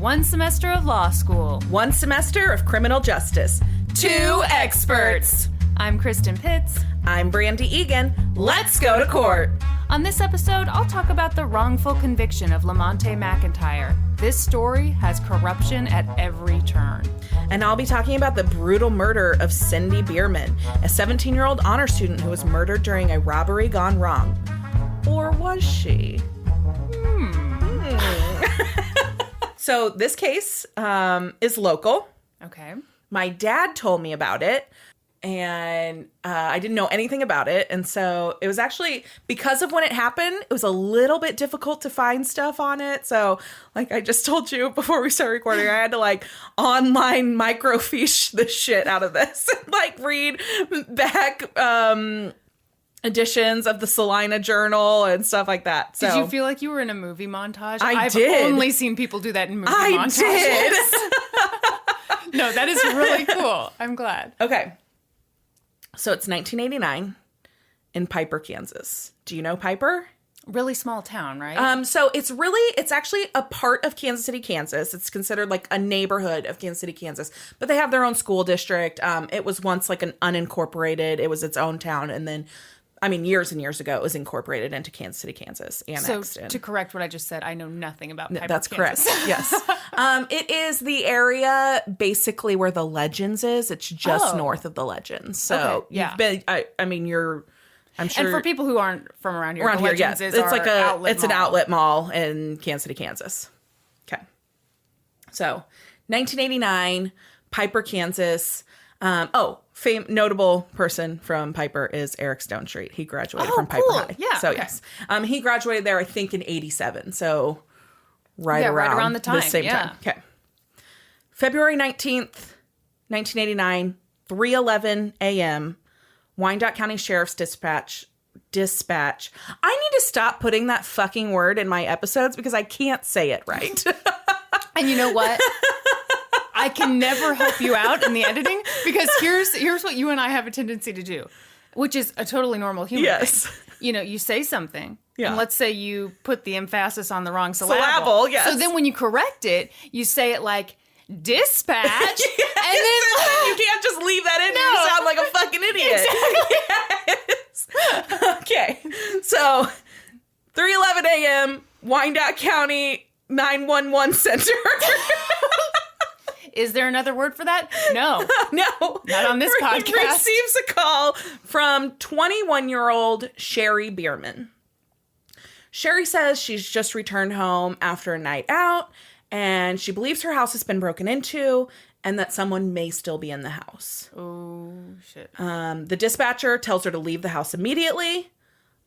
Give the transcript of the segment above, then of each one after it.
One semester of law school. One semester of criminal justice. Two experts. I'm Kristin Pitts. I'm Brandi Egan. Let's go to court. On this episode, I'll talk about the wrongful conviction of Lamonte McIntyre. This story has corruption at every turn. And I'll be talking about the brutal murder of Syndi Bierman, a 17-year-old honor student who was murdered during a robbery gone wrong. Or was she? So this case is local. Okay. My dad told me about it, and I didn't know anything about it. And so it was actually, because of when it happened, it was a little bit difficult to find stuff on it. So like I just told you before we started recording, I had to like online microfiche the shit out of this. Like read back editions of the Salina Journal and stuff like that. So did you feel like you were in a movie montage? I've only seen people do that in movie montages. I did. No, that is really cool. I'm glad. Okay. So it's 1989 in Piper, Kansas. Do you know Piper? Really small town, right? So it's actually a part of Kansas City, Kansas. It's considered like a neighborhood of Kansas City, Kansas, but they have their own school district. It was once like an unincorporated, it was its own town. And then, I mean, years and years ago, it was incorporated into Kansas City, Kansas. Annexed so to correct what I just said, I know nothing about Piper, That's Kansas. correct. Yes. It is the area basically where the Legends is. It's just north of the Legends. So okay, yeah. You've been, I'm sure. And for people who aren't from around here, yes. It's like an outlet mall in Kansas City, Kansas. Okay. So 1989, Piper, Kansas. Notable person from Piper is Eric Stonestreet. He graduated from Piper High. Yeah. So okay. yes. He graduated there, I think, in 87. So right around the same time. Okay. February 19th, 1989, 3:11 a.m., Wyandotte County Sheriff's Dispatch. I need to stop putting that fucking word in my episodes because I can't say it right. And you know what? I can never help you out in the editing because here's what you and I have a tendency to do, which is a totally normal human thing. You know, you say something, and let's say you put the emphasis on the wrong syllable. Yes. So then when you correct it, you say it like dispatch, yes. and then you can't just leave that in. You sound like a fucking idiot. Exactly. Yes. Okay, so 3:11 a.m. Wyandotte County 911 Center. Is there another word for that? No. No. Not on this podcast. Receives a call from 21-year-old Shari Bierman. Shari says she's just returned home after a night out, and she believes her house has been broken into and that someone may still be in the house. Oh, shit. The dispatcher tells her to leave the house immediately.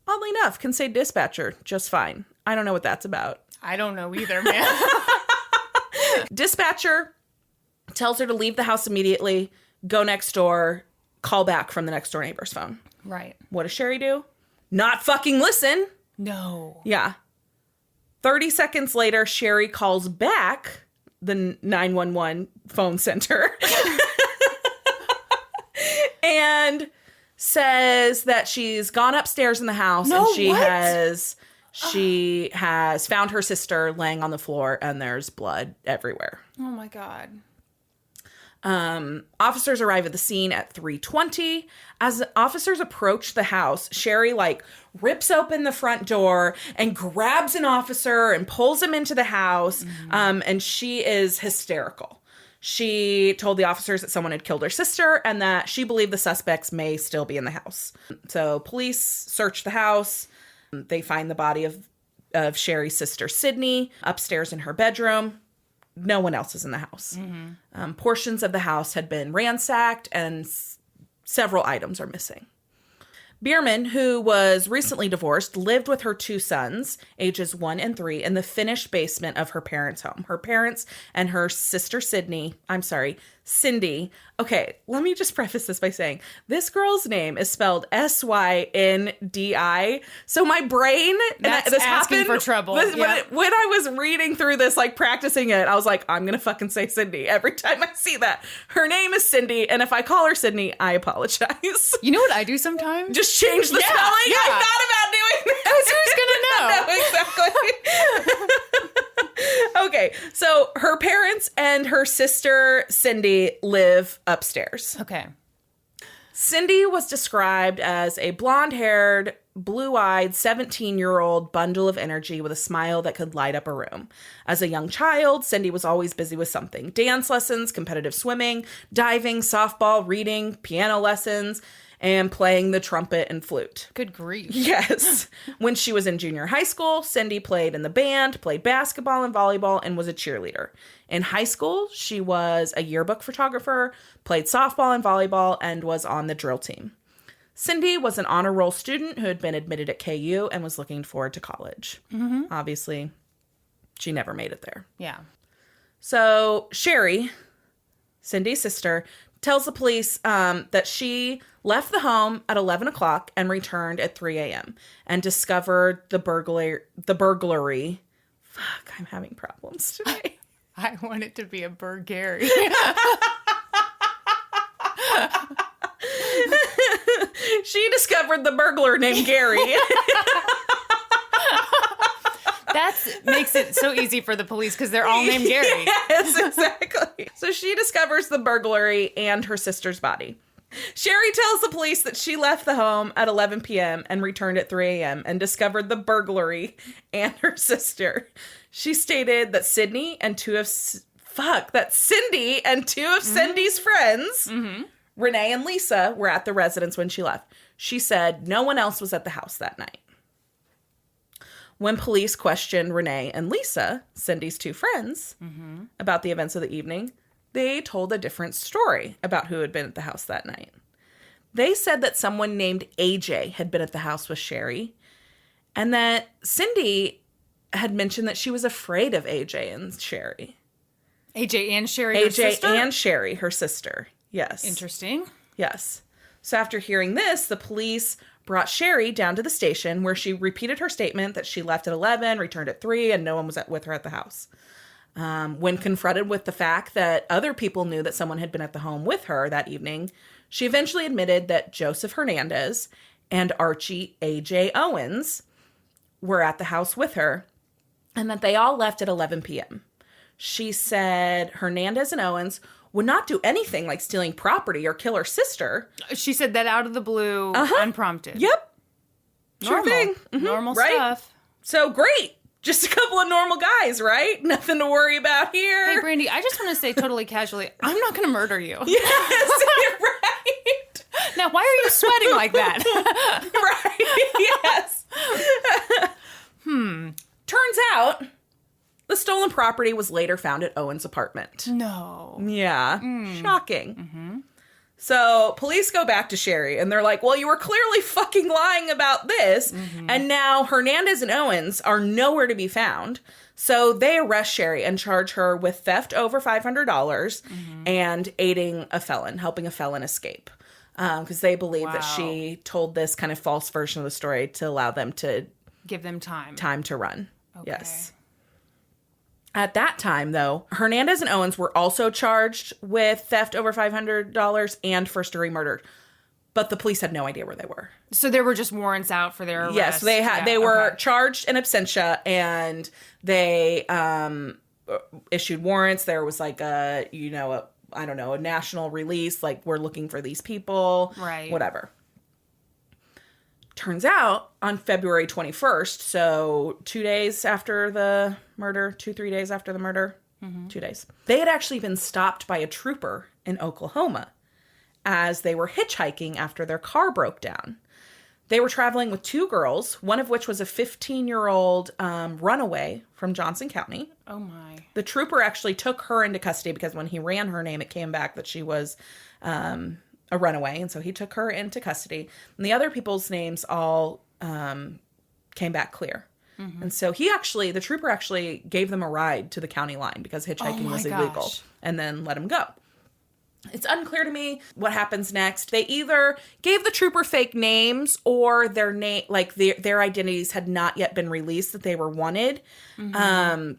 Oddly enough, can say dispatcher just fine. I don't know what that's about. I don't know either, man. Dispatcher tells her to leave the house immediately, go next door, call back from the next door neighbor's phone. Right. What does Shari do? Not fucking listen. No. Yeah. 30 seconds later, Shari calls back the 911 phone center and says that she's gone upstairs in the house and she has found her sister laying on the floor and there's blood everywhere. Oh my God. Officers arrive at the scene at 3:20. As officers approach the house, Shari rips open the front door and grabs an officer and pulls him into the house. Mm-hmm. And she is hysterical. She told the officers that someone had killed her sister and that she believed the suspects may still be in the house. So police search the house. They find the body of Shari's sister, Syndi, upstairs in her bedroom. No one else is in the house. Mm-hmm. Portions of the house had been ransacked and several items are missing. Bierman, who was recently divorced, lived with her two sons, ages 1 and 3, in the finished basement of her parents' home. Her parents and her sister Syndi. Okay, let me just preface this by saying this girl's name is spelled Syndi. So my brain, that's this asking happened for trouble. when I was reading through this, practicing it, I was like, I'm gonna fucking say Syndi every time I see that. Her name is Syndi, and if I call her Syndi, I apologize. You know what I do sometimes? Just change the spelling. Yeah. I thought about doing that. Who's gonna know? No, exactly. Okay, so her parents and her sister, Syndi, live upstairs. Okay. Syndi was described as a blonde-haired, blue-eyed, 17-year-old bundle of energy with a smile that could light up a room. As a young child, Syndi was always busy with something. Dance lessons, competitive swimming, diving, softball, reading, piano lessons, and playing the trumpet and flute. Good grief. Yes. When she was in junior high school, Syndi played in the band, played basketball and volleyball, and was a cheerleader. In high school, she was a yearbook photographer, played softball and volleyball, and was on the drill team. Syndi was an honor roll student who had been admitted at KU and was looking forward to college. Mm-hmm. Obviously, she never made it there. Yeah. So Shari, Syndi's sister, tells the police that she left the home at 11 o'clock and returned at 3 a.m. and discovered the burglary. Fuck, I'm having problems today. I want it to be a burglary. She discovered the burglar named Gary. That makes it so easy for the police because they're all named Gary. Yes, exactly. So she discovers the burglary and her sister's body. Shari tells the police that she left the home at 11 p.m. and returned at 3 a.m. and discovered the burglary and her sister. She stated that Syndi and two of Syndi's friends, Renee and Lisa, were at the residence when she left. She said no one else was at the house that night. When police questioned Renee and Lisa, Syndi's two friends, about the events of the evening, they told a different story about who had been at the house that night. They said that someone named AJ had been at the house with Shari, and that Syndi had mentioned that she was afraid of AJ and Shari. AJ and Shari, her sister? AJ and Shari, her sister. Yes. Interesting. Yes. So after hearing this, the police brought Shari down to the station where she repeated her statement that she left at 11, returned at 3, and no one was with her at the house. When confronted with the fact that other people knew that someone had been at the home with her that evening, she eventually admitted that Joseph Hernandez and Archie A.J. Owens were at the house with her and that they all left at 11 p.m. She said Hernandez and Owens would not do anything like stealing property or kill her sister. She said that out of the blue, unprompted. Yep. Normal. Sure thing. Normal right? stuff. So great. Just a couple of normal guys, right? Nothing to worry about here. Hey, Brandi, I just want to say totally casually, I'm not going to murder you. Yes, you're right. Now, why are you sweating like that? Right, yes. Turns out, the stolen property was later found at Owen's apartment. No. Yeah. Shocking. So police go back to Shari and they're like, well, you were clearly fucking lying about this. And now Hernandez and Owens are nowhere to be found. So they arrest Shari and charge her with theft over $500 and aiding a felon, helping a felon escape. Because they believe that she told this kind of false version of the story to allow them to give them time. Time to run. Okay. Yes. At that time, though, Hernandez and Owens were also charged with theft over $500 and first-degree murder. But the police had no idea where they were. So there were just warrants out for their arrest. Yes, they were charged in absentia, and they issued warrants. There was like a national release, like we're looking for these people. Right. Whatever. Turns out, on February 21st, so 2 days after the murder, 3 days after the murder, 2 days, they had actually been stopped by a trooper in Oklahoma as they were hitchhiking after their car broke down. They were traveling with two girls, one of which was a 15-year-old runaway from Johnson County. Oh, my. The trooper actually took her into custody because when he ran her name, it came back that she was a runaway, and so he took her into custody. And the other people's names all came back clear. And so the trooper actually gave them a ride to the county line because hitchhiking was illegal, and then let him go. It's unclear to me what happens next. They either gave the trooper fake names or their their identities had not yet been released that they were wanted. And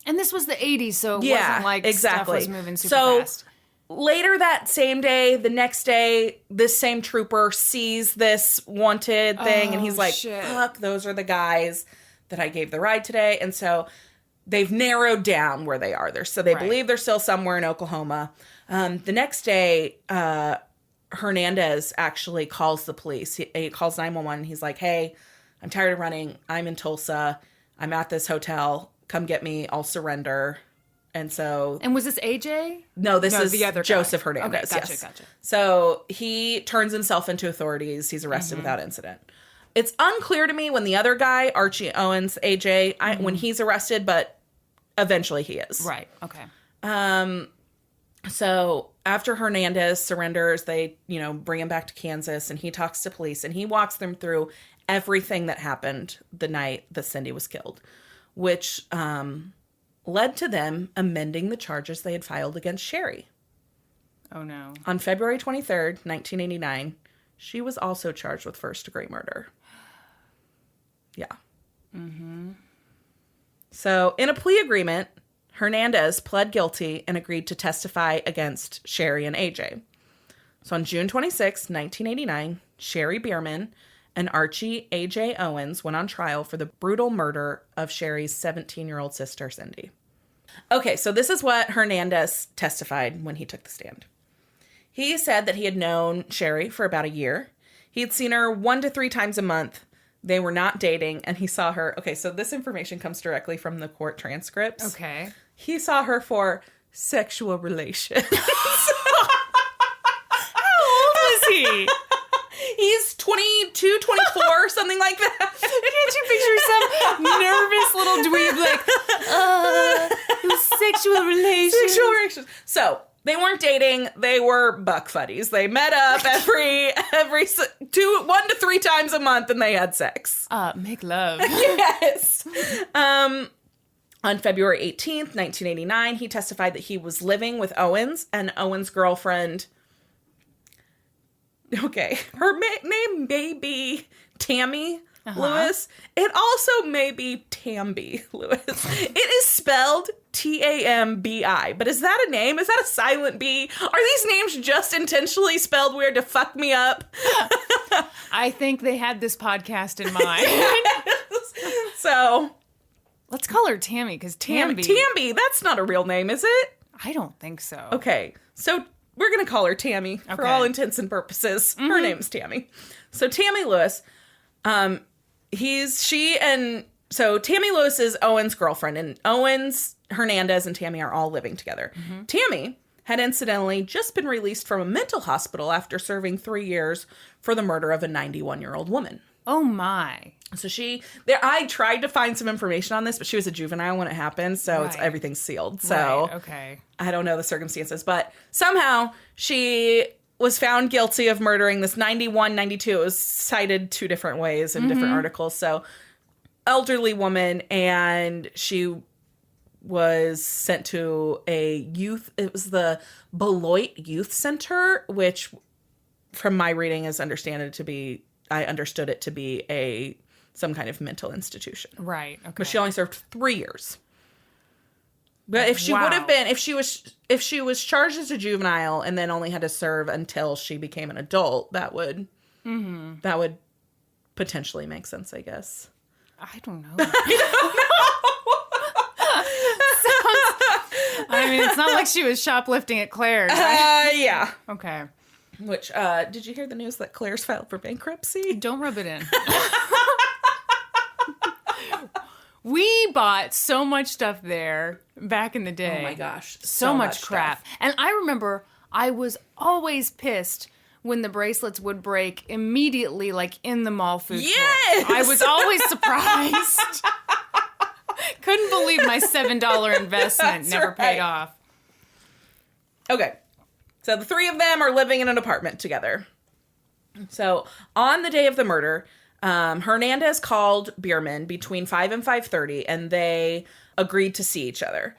this was the 80s, so it wasn't like stuff was moving super fast. Later that same day, the next day, this same trooper sees this wanted thing, and he's like, fuck, those are the guys that I gave the ride today. And so they've narrowed down where they are. They believe they're still somewhere in Oklahoma. The next day, Hernandez actually calls the police. He calls 911. He's like, hey, I'm tired of running. I'm in Tulsa. I'm at this hotel. Come get me. I'll surrender. And was this AJ? No, this is the other Joseph guy. Hernandez. Okay, gotcha. So he turns himself into authorities. He's arrested without incident. It's unclear to me when the other guy, Archie Owens, AJ, when he's arrested, but eventually he is. Right. Okay. So after Hernandez surrenders, they, bring him back to Kansas, and he talks to police, and he walks them through everything that happened the night that Syndi was killed, which led to them amending the charges they had filed against Shari. Oh, no. On February 23rd, 1989, she was also charged with first-degree murder. Yeah. Mm-hmm. So, in a plea agreement, Hernandez pled guilty and agreed to testify against Shari and AJ. So, on June 26, 1989, Syndi Bierman and Archie AJ Owens went on trial for the brutal murder of Shari's 17-year-old sister, Syndi. Okay, so this is what Hernandez testified when he took the stand. He said that he had known Shari for about a year. He had seen her 1 to 3 times a month. They were not dating, and he saw her. Okay, so this information comes directly from the court transcripts. Okay. He saw her for sexual relations. How old was he? He's 22, 24, something like that. Can't you picture some nervous little dweeb like, it was sexual relations? Sexual relations. So, they weren't dating. They were buck buddies. They met up every 1 to 3 times a month, and they had sex. Make love. Yes. On February 18th, 1989, he testified that he was living with Owens and Owens' girlfriend. Okay, her name may be Tammy Lewis. It also may be Tambi Lewis. It is spelled Tambi, but is that a name? Is that a silent B? Are these names just intentionally spelled weird to fuck me up? I think they had this podcast in mind. Yes. So let's call her Tammy, because Tambi, that's not a real name, is it? I don't think so. Okay, so we're going to call her Tammy for all intents and purposes. Mm-hmm. Her name's Tammy. So Tammy Lewis, so Tammy Lewis is Owen's girlfriend, and Owens, Hernandez, and Tammy are all living together. Mm-hmm. Tammy had incidentally just been released from a mental hospital after serving 3 years for the murder of a 91-year-old woman. Oh my. So I tried to find some information on this, but she was a juvenile when it happened, so everything's sealed. So okay. I don't know the circumstances, but somehow she was found guilty of murdering this 91, 92. It was cited 2 different ways in different articles. So elderly woman, and she was sent to it was the Beloit Youth Center, which from my reading I understood it to be some kind of mental institution. Right. Okay. But she only served 3 years. But if she would have been, if she was charged as a juvenile and then only had to serve until she became an adult, that would potentially make sense, I guess. I don't know. I mean, it's not like she was shoplifting at Claire's. Right? Yeah. Okay. Which, did you hear the news that Claire's filed for bankruptcy? Don't rub it in. We bought so much stuff there back in the day. Oh my gosh. So much crap. Stuff. And I remember I was always pissed when the bracelets would break immediately, like in the mall food court. I was always surprised. Couldn't believe my $7 investment never paid off. Okay. So the 3 of them are living in an apartment together. So on the day of the murder, Hernandez called Bierman between 5 and 5:30, and they agreed to see each other.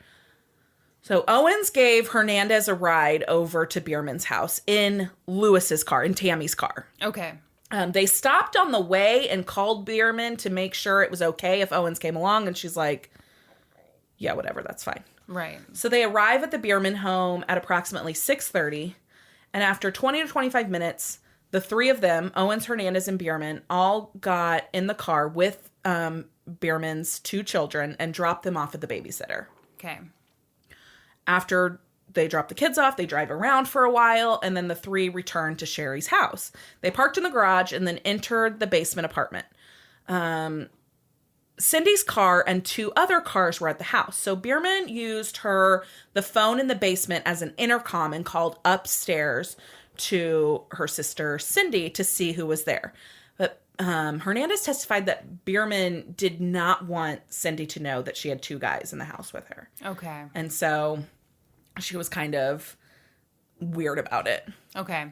So Owens gave Hernandez a ride over to Bierman's house in Lewis's car, in Tammy's car. Okay. They stopped on the way and called Bierman to make sure it was okay if Owens came along, and she's like, yeah, whatever, that's fine. Right. So they arrive at the Bierman home at approximately 6:30, and after 20 to 25 minutes, the 3 of them, Owens, Hernandez, and Bierman, all got in the car with Bierman's 2 children and drop them off at the babysitter. Okay. After they drop the kids off, they drive around for a while, and then the 3 return to Shari's house. They parked in the garage and then entered the basement apartment. Syndi's car and 2 other cars were at the house. So Bierman used the phone in the basement as an intercom and called upstairs to her sister Syndi to see who was there. But Hernandez testified that Bierman did not want Syndi to know that she had 2 guys in the house with her. Okay. And so she was kind of weird about it. Okay.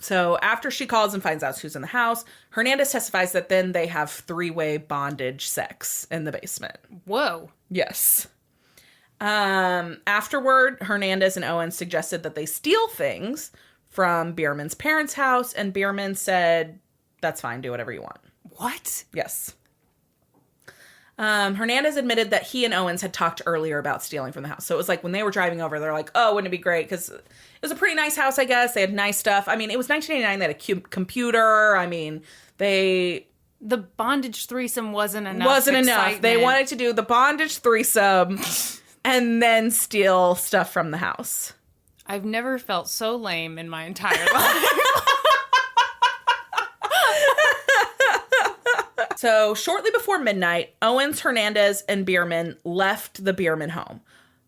So after she calls and finds out who's in the house, Hernandez testifies that then they have 3-way bondage sex in the basement. Whoa. Yes. Afterward, Hernandez and Owens suggested that they steal things from Bierman's parents' house, and Bierman said, that's fine, do whatever you want. What? Yes. Hernandez admitted that he and Owens had talked earlier about stealing from the house. So it was like when they were driving over, they're like, oh, wouldn't it be great? Because it was a pretty nice house, I guess. They had nice stuff. I mean, it was 1989. They had a computer. I mean, the bondage threesome wasn't enough. Wasn't enough. They wanted to do the bondage threesome and then steal stuff from the house. I've never felt so lame in my entire life. So shortly before midnight, Owens, Hernandez, and Bierman left the Bierman home.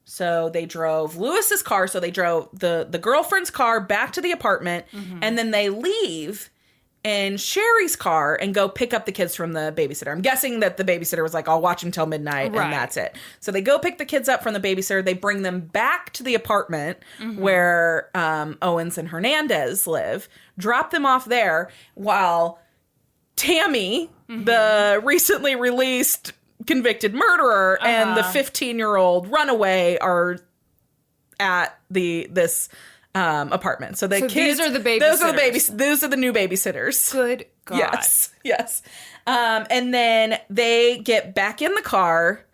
So they drove Lewis's car. So they drove the girlfriend's car back to the apartment. Mm-hmm. And then they leave in Shari's car and go pick up the kids from the babysitter. I'm guessing that the babysitter was like, I'll watch them till midnight, and that's it. So they go pick the kids up from the babysitter. They bring them back to the apartment where Owens and Hernandez live, drop them off there while Tammy, the recently released convicted murderer, and the 15-year-old runaway are at this apartment. So the kids, these are the babysitters. Those are the new babysitters. Good God. Yes. And then they get back in the car,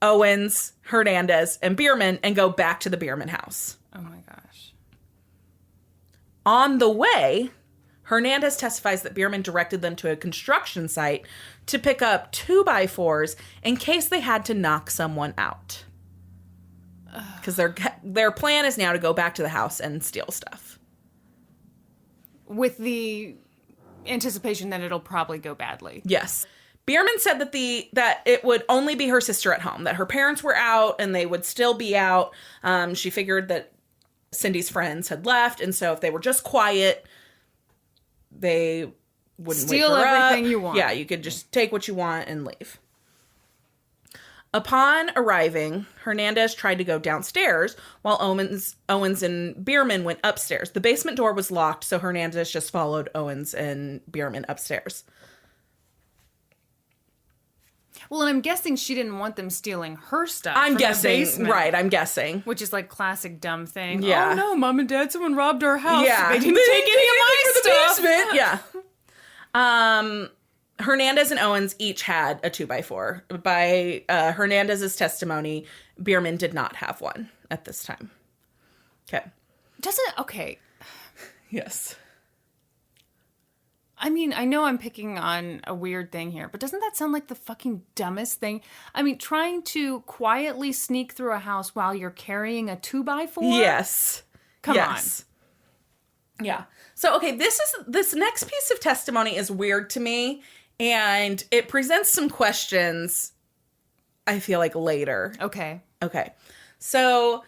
Owens, Hernandez, and Bierman, and go back to the Bierman house. Oh my gosh. On the way, Hernandez testifies that Bierman directed them to a construction site to pick up 2x4s in case they had to knock someone out. Because their plan is now to go back to the house and steal stuff. With the anticipation that it'll probably go badly. Yes. Bierman said that it would only be her sister at home, that her parents were out and they would still be out. She figured that Syndi's friends had left, and so if they were just quiet, they wouldn't steal wake her everything up. You want. Yeah, you could just take what you want and leave. Upon arriving, Hernandez tried to go downstairs while Owens and Bierman went upstairs. The basement door was locked, so Hernandez just followed Owens and Bierman upstairs. Well, and I'm guessing she didn't want them stealing her stuff. I'm guessing. I'm guessing. Which is like classic dumb thing. Yeah. Oh no, Mom and Dad, someone robbed our house. Yeah. They didn't take any of my stuff. Basement. Yeah. Hernandez and Owens each had a 2x4. By Hernandez's testimony, Bierman did not have one at this time. Okay. Yes. I mean, I know I'm picking on a weird thing here, but doesn't that sound like the fucking dumbest thing? I mean, trying to quietly sneak through a house while you're carrying a 2x4? Yes. Come on. Yeah. So, okay, this next piece of testimony is weird to me, and it presents some questions, I feel like, later. Okay. So,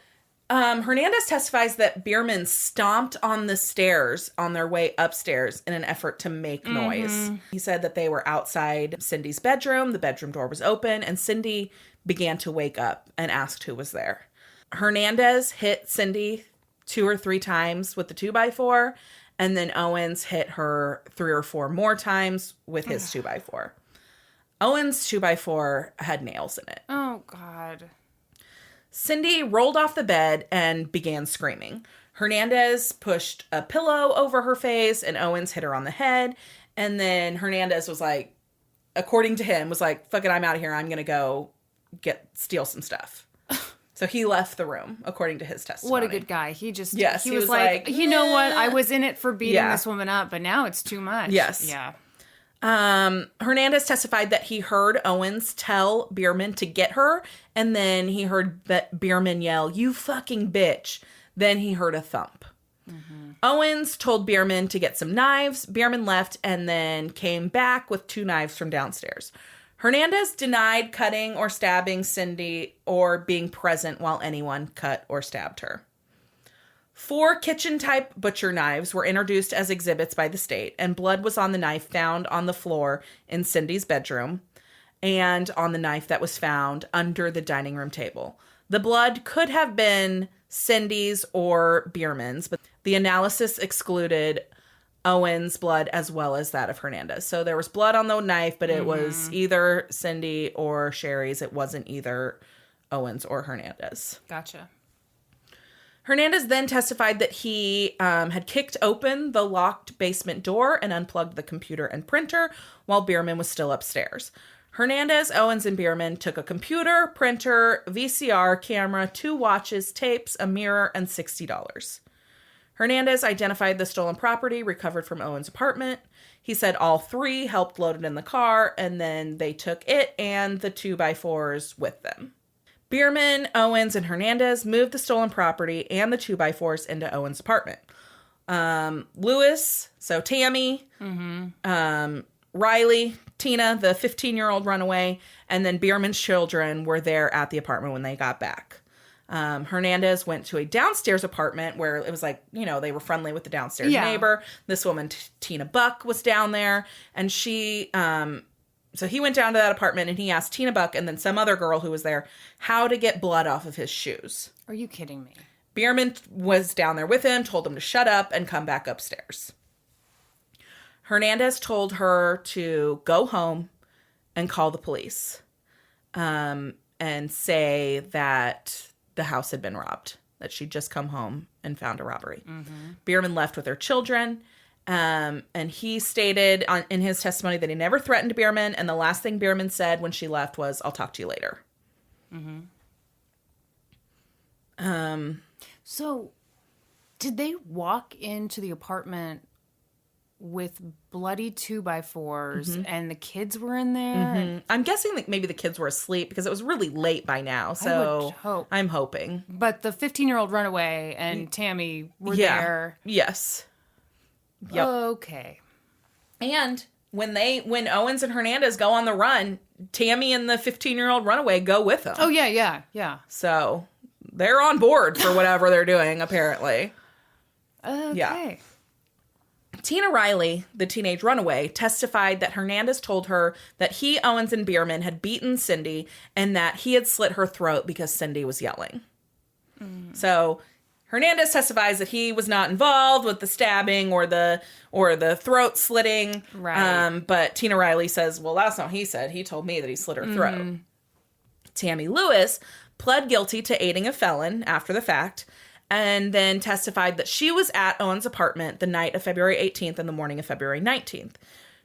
Hernandez testifies that Bierman stomped on the stairs on their way upstairs in an effort to make noise. He said that they were outside Syndi's bedroom. The bedroom door was open, and Syndi began to wake up and asked who was there. Hernandez hit Syndi 2 or 3 times with the 2x4, and then Owens hit her 3 or 4 more times with his 2x4. Owens' 2x4 had nails in it. Oh, God. Syndi rolled off the bed and began screaming. Hernandez pushed a pillow over her face, and Owens hit her on the head. And then Hernandez was like, according to him, was like, fuck it, I'm out of here. I'm going to go steal some stuff. So he left the room, according to his testimony. What a good guy. He just, yes, he was like, you know what? I was in it for beating this woman up, but now it's too much. Yes. Yeah. Hernandez testified that he heard Owens tell Bierman to get her, and then he heard that Bierman yell, "You fucking bitch." Then he heard a thump. Owens told Bierman to get some knives. Bierman left and then came back with 2 knives from downstairs. Hernandez denied cutting or stabbing Syndi or being present while anyone cut or stabbed her. 4 kitchen-type butcher knives were introduced as exhibits by the state, and blood was on the knife found on the floor in Syndi's bedroom and on the knife that was found under the dining room table. The blood could have been Syndi's or Bierman's, but the analysis excluded Owens' blood as well as that of Hernandez. So there was blood on the knife, but it was either Syndi or Shari's. It wasn't either Owens or Hernandez. Gotcha. Hernandez then testified that he had kicked open the locked basement door and unplugged the computer and printer while Bierman was still upstairs. Hernandez, Owens, and Bierman took a computer, printer, VCR, camera, 2 watches, tapes, a mirror, and $60. Hernandez identified the stolen property recovered from Owens' apartment. He said all 3 helped load it in the car, and then they took it and the 2x4s with them. Bierman, Owens, and Hernandez moved the stolen property and the 2x4s into Owens' apartment. Lewis, so Tammy, Riley, Tina, the 15-year-old runaway, and then Bierman's children were there at the apartment when they got back. Hernandez went to a downstairs apartment where it was like, they were friendly with the downstairs neighbor. This woman, Tina Buck, was down there, and she... So he went down to that apartment and he asked Tina Buck and then some other girl who was there how to get blood off of his shoes. Are you kidding me? Bierman was down there with him, told him to shut up and come back upstairs. Hernandez told her to go home and call the police and say that the house had been robbed, that she'd just come home and found a robbery. Bierman left with her children. And he stated in his testimony that he never threatened Bierman, and the last thing Bierman said when she left was, "I'll talk to you later." So, did they walk into the apartment with bloody 2x4s and the kids were in there? I'm guessing that maybe the kids were asleep because it was really late by now, so I'm hoping. But the 15-year-old runaway and Tammy were there. Yes. Yep. Okay. And when Owens and Hernandez go on the run, Tammy and the 15-year-old runaway go with them. Oh, yeah. So they're on board for whatever they're doing, apparently. Okay. Yeah. Tina Riley, the teenage runaway, testified that Hernandez told her that he, Owens, and Bierman had beaten Syndi and that he had slit her throat because Syndi was yelling. So... Hernandez testifies that he was not involved with the stabbing or the throat slitting. Right. But Tina Riley says, well, that's not what he said. He told me that he slit her throat. Tammy Lewis pled guilty to aiding a felon after the fact and then testified that she was at Owens' apartment the night of February 18th and the morning of February 19th.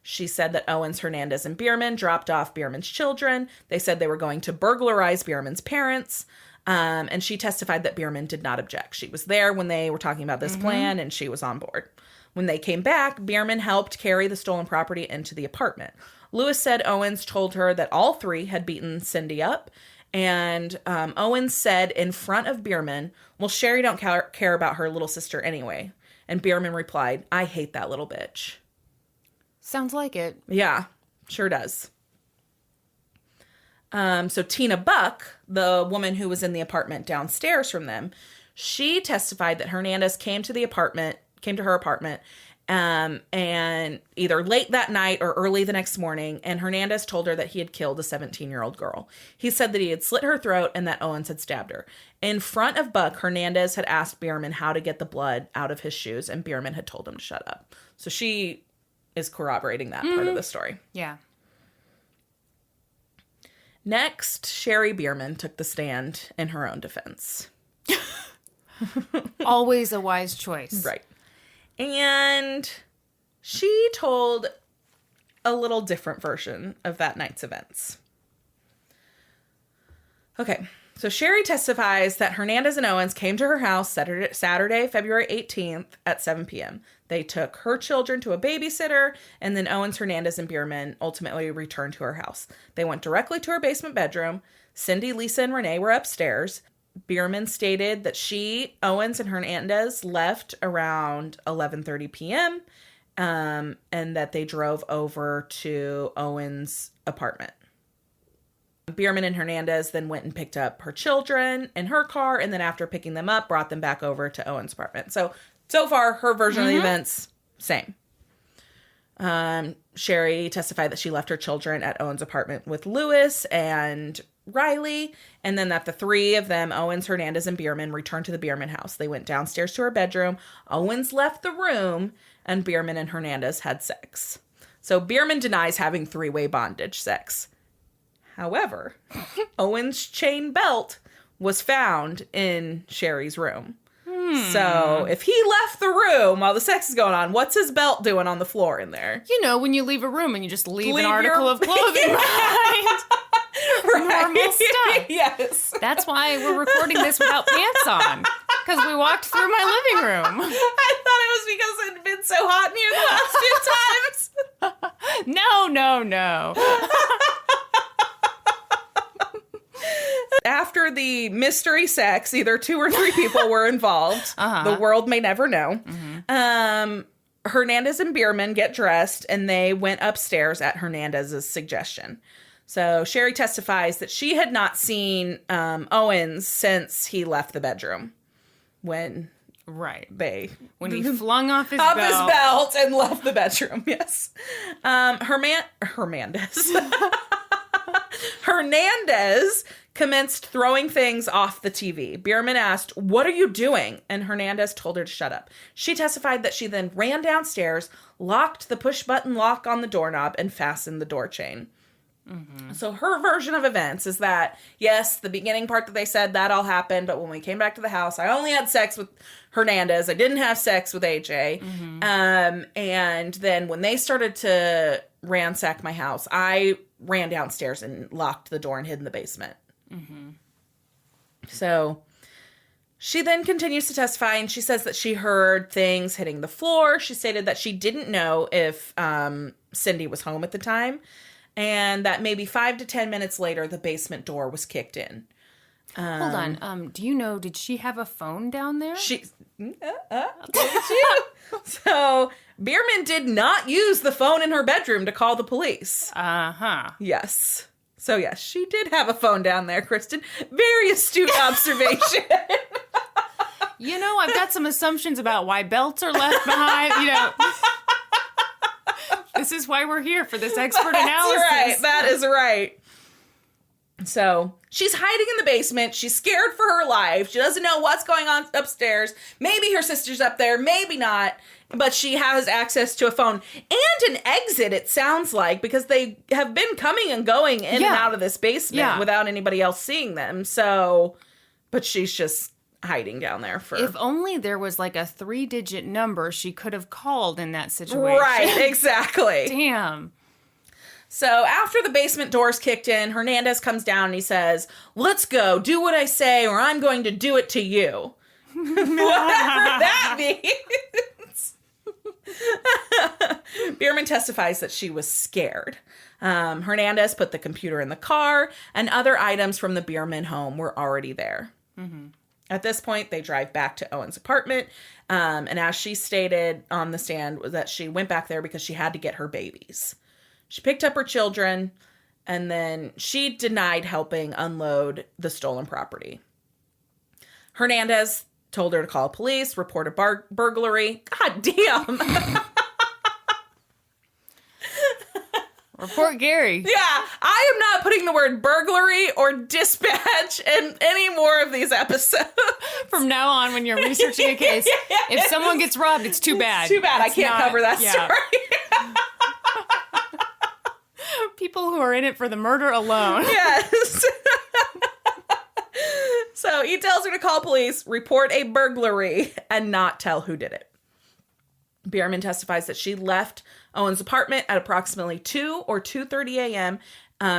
She said that Owens, Hernandez, and Bierman dropped off Bierman's children. They said they were going to burglarize Bierman's parents. And she testified that Bierman did not object. She was there when they were talking about this plan, and she was on board. When they came back, Bierman helped carry the stolen property into the apartment. Lewis said Owens told her that all 3 had beaten Syndi up, and Owens said in front of Bierman, well, Shari don't care about her little sister anyway. And Bierman replied, I hate that little bitch. Sounds like it. Yeah, sure does. So Tina Buck, the woman who was in the apartment downstairs from them, she testified that Hernandez came to her apartment, and either late that night or early the next morning, and Hernandez told her that he had killed a 17-year-old girl. He said that he had slit her throat and that Owens had stabbed her. In front of Buck, Hernandez had asked Bierman how to get the blood out of his shoes, and Bierman had told him to shut up. So she is corroborating that part of the story. Yeah. Next, Shari Bierman took the stand in her own defense. Always a wise choice. Right. And she told a little different version of that night's events. Okay. So Shari testifies that Hernandez and Owens came to her house Saturday, February 18th at 7 p.m. They took her children to a babysitter, and then Owens, Hernandez, and Bierman ultimately returned to her house. They went directly to her basement bedroom. Syndi, Lisa, and Renee were upstairs. Bierman stated that she, Owens, and Hernandez left around 11:30 p.m., and that they drove over to Owens' apartment. Bierman and Hernandez then went and picked up her children in her car, and then after picking them up, brought them back over to Owens' apartment. So far, her version of the events, same. Shari testified that she left her children at Owens' apartment with Lewis and Riley, and then that the three of them, Owens, Hernandez, and Bierman, returned to the Bierman house. They went downstairs to her bedroom. Owens left the room, and Bierman and Hernandez had sex. So Bierman denies having three-way bondage sex. However, Owens' chain belt was found in Shari's room. So if he left the room while the sex is going on, what's his belt doing on the floor in there? You know, when you leave a room and you just leave an article of clothing behind. Normal stuff. Yes. That's why we're recording this without pants on. Because we walked through my living room. I thought it was because it had been so hot in here the last few times. No. After the mystery sex, either 2 or 3 people were involved. The world may never know. Hernandez and Bierman get dressed, and they went upstairs at Hernandez's suggestion. So Shari testifies that she had not seen Owens since he left the bedroom. When he flung off his belt and left the bedroom. Yes. Hernandez commenced throwing things off the TV. Bierman asked, "What are you doing?" And Hernandez told her to shut up. She testified that she then ran downstairs, locked the push-button lock on the doorknob, and fastened the door chain. So her version of events is that, yes, the beginning part that they said that all happened, but when we came back to the house, I only had sex with Hernandez. I didn't have sex with AJ. And then when they started to ransack my house, I ran downstairs and locked the door and hid in the basement. So she then continues to testify, and she says that she heard things hitting the floor. She stated that she didn't know if Syndi was home at the time, and that maybe 5 to 10 minutes later, the basement door was kicked in. Hold on. Do you know, did she have a phone down there? So Bierman did not use the phone in her bedroom to call the police. Yes. So yes, she did have a phone down there, Kristin. Very astute observation. You know, I've got some assumptions about why belts are left behind, you know. This is why we're here, for this expert analysis. Right. That is right. So she's hiding in the basement. She's scared for her life. She doesn't know what's going on upstairs. Maybe her sister's up there, maybe not. But she has access to a phone and an exit, it sounds like, because they have been coming and going in and out of this basement without anybody else seeing them. So, but she's just hiding down there for... If only there was like a 3-digit number she could have called in that situation. Right, exactly. Damn. So after the basement doors kicked in, Hernandez comes down and he says, "Let's go, do what I say, or I'm going to do it to you." Whatever that means. Bierman testifies that she was scared. Hernandez put the computer in the car, and other items from the Bierman home were already there. At this point, they drive back to Owen's apartment, and as she stated on the stand, was that she went back there because she had to get her babies. She picked up her children, and then she denied helping unload the stolen property. Hernandez told her to call police, report a burglary. God damn. Report Gary. Yeah, I am not putting the word burglary or dispatch in any more of these episodes. From now on, when you're researching a case, if someone gets robbed, it's too bad. It's too bad. I can't cover that story. People who are in it for the murder alone. Yes. So he tells her to call police, report a burglary, and not tell who did it. Bierman testifies that she left Owen's apartment at approximately 2 or 2:30 a.m.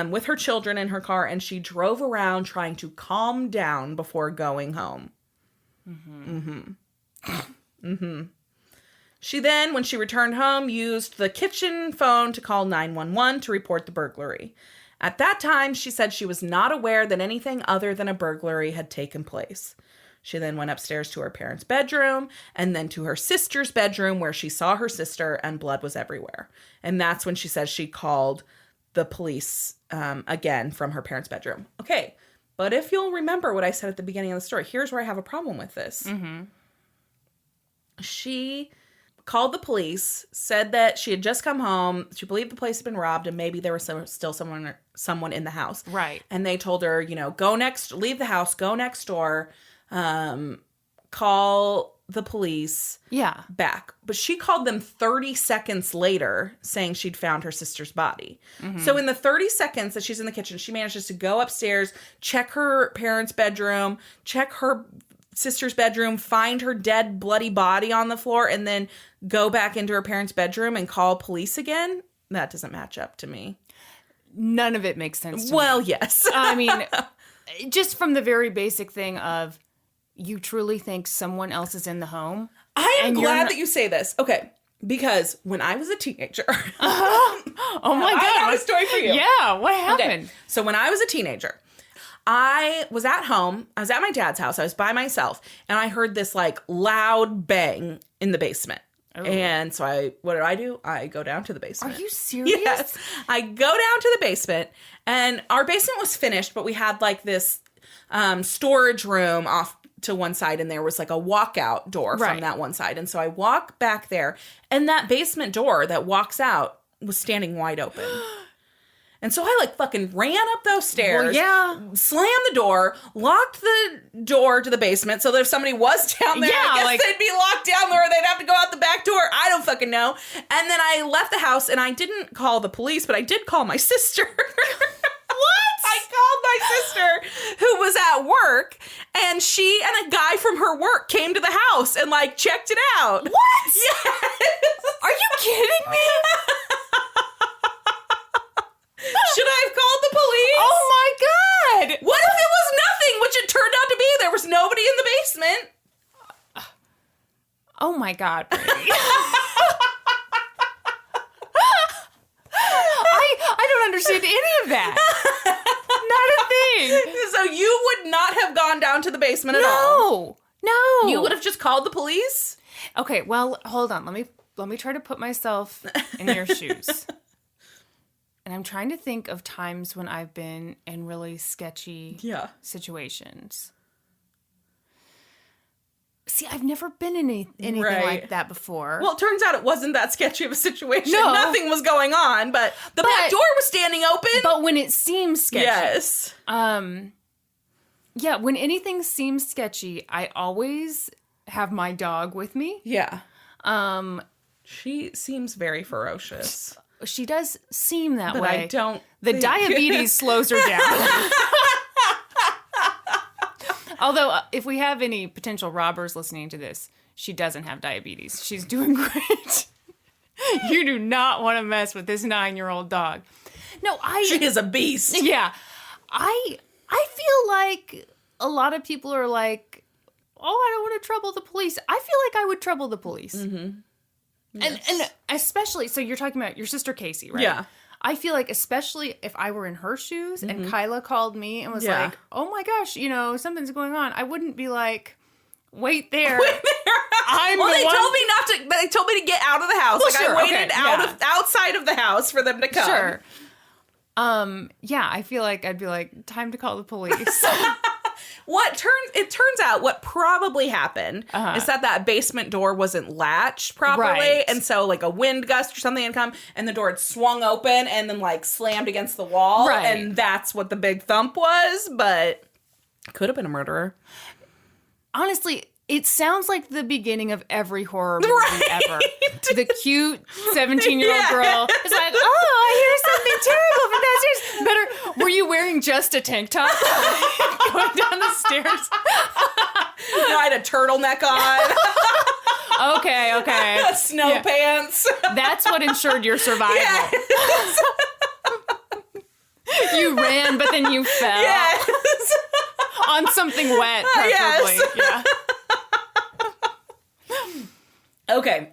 with her children in her car, and she drove around trying to calm down before going home. She then, when she returned home, used the kitchen phone to call 911 to report the burglary. At that time, she said she was not aware that anything other than a burglary had taken place. She then went upstairs to her parents' bedroom and then to her sister's bedroom where she saw her sister and blood was everywhere. And that's when she says she called the police again from her parents' bedroom. Okay, but if you'll remember what I said at the beginning of the story, here's where I have a problem with this. She called the police, said that she had just come home, she believed the place had been robbed, and maybe there was still someone in the house. Right. And they told her, leave the house, go next door, call the police back. But she called them 30 seconds later saying she'd found her sister's body. So in the 30 seconds that she's in the kitchen, she manages to go upstairs, check her parents' bedroom, check her sister's bedroom, find her dead, bloody body on the floor, and then go back into her parents' bedroom and call police again. That doesn't match up to me. None of it makes sense to me. Well, yes. I mean, just from the very basic thing of, you truly think someone else is in the home? I am glad that you say this. Okay. Because when I was a teenager. Oh my God. I have a story for you. Yeah. What happened? Okay. So when I was a teenager, I was at home. I was at my dad's house. I was by myself. And I heard this loud bang in the basement. Oh. And so what do? I go down to the basement. Are you serious? Yes. I go down to the basement. And our basement was finished, but we had this storage room off to one side, and there was a walkout door from that one side. And so I walk back there, and that basement door that walks out was standing wide open. And so I fucking ran up those stairs, slammed the door, locked the door to the basement so that if somebody was down there, I guess they'd be locked down there or they'd have to go out the back door. I don't fucking know. And then I left the house, and I didn't call the police, but I did call my sister. What? I called my sister who was at work, and she and a guy from her work came to the house and checked it out. What? Yes. Are you kidding me? Should I have called the police? Oh my God. What if it was nothing, which it turned out to be? There was nobody in the basement. Oh my God, Brandi. I don't understand any of that. Not a thing. So you would not have gone down to the basement at all? No. You would have just called the police? Okay, well, hold on. Let me try to put myself in your shoes. And I'm trying to think of times when I've been in really sketchy situations. See, I've never been in anything like that before. Well, it turns out it wasn't that sketchy of a situation. No. Nothing was going on, but the back door was standing open. But when it seems sketchy. Yes. Yeah, when anything seems sketchy, I always have my dog with me. Yeah. She seems very ferocious. She does seem that but way. I don't. The diabetes slows her down. Although, if we have any potential robbers listening to this, she doesn't have diabetes. She's doing great. You do not want to mess with this 9-year-old dog. No, She is a beast. Yeah. I feel like a lot of people are like, oh, I don't want to trouble the police. I feel like I would trouble the police. Mm-hmm. Yes. And especially, so you're talking about your sister Casey, right? Yeah. I feel like especially if I were in her shoes and Kyla called me and was like, oh my gosh, something's going on. I wouldn't be like, wait there. They told me to get out of the house. Well, I waited outside of the house for them to come. Sure. Yeah, I feel like I'd be like, time to call the police. It turns out what probably happened is that basement door wasn't latched properly. Right. And so a wind gust or something had come and the door had swung open and then slammed against the wall. Right. And that's what the big thump was, but could have been a murderer. Honestly, it sounds like the beginning of every horror movie ever. The cute 17-year-old girl is like, oh, I hear something terrible from downstairs. Were you wearing just a tank top going down the stairs? No, I had a turtleneck on. Okay. Snow pants. That's what ensured your survival. Yes. You ran, but then you fell. Yes. On something wet, preferably. Yes. Yeah. Okay.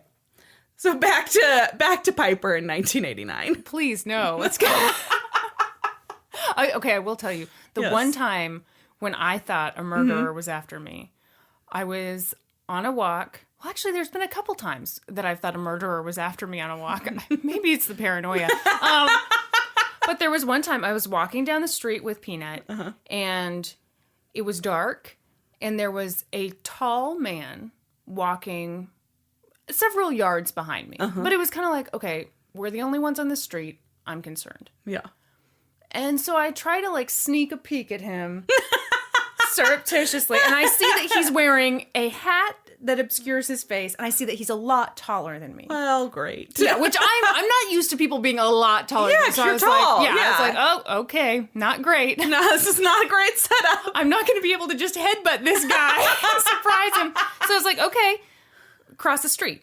So back to Piper in 1989. Please, no. Let's go. Okay, I will tell you. The one time when I thought a murderer was after me, I was on a walk. Well, actually, there's been a couple times that I've thought a murderer was after me on a walk. Maybe it's the paranoia. But there was one time I was walking down the street with Peanut, and it was dark, and there was a tall man walking several yards behind me. But it was kind of like, okay, we're the only ones on the street. I'm concerned. Yeah. And so I try to like sneak a peek at him surreptitiously. And I see that he's wearing a hat that obscures his face. And I see that he's a lot taller than me. Well, great. Yeah, which I'm not used to people being a lot taller than me. So you're tall. I was like, oh, okay, not great. No, this is not a great setup. I'm not going to be able to just headbutt this guy and surprise him. So I was like, okay, cross the street.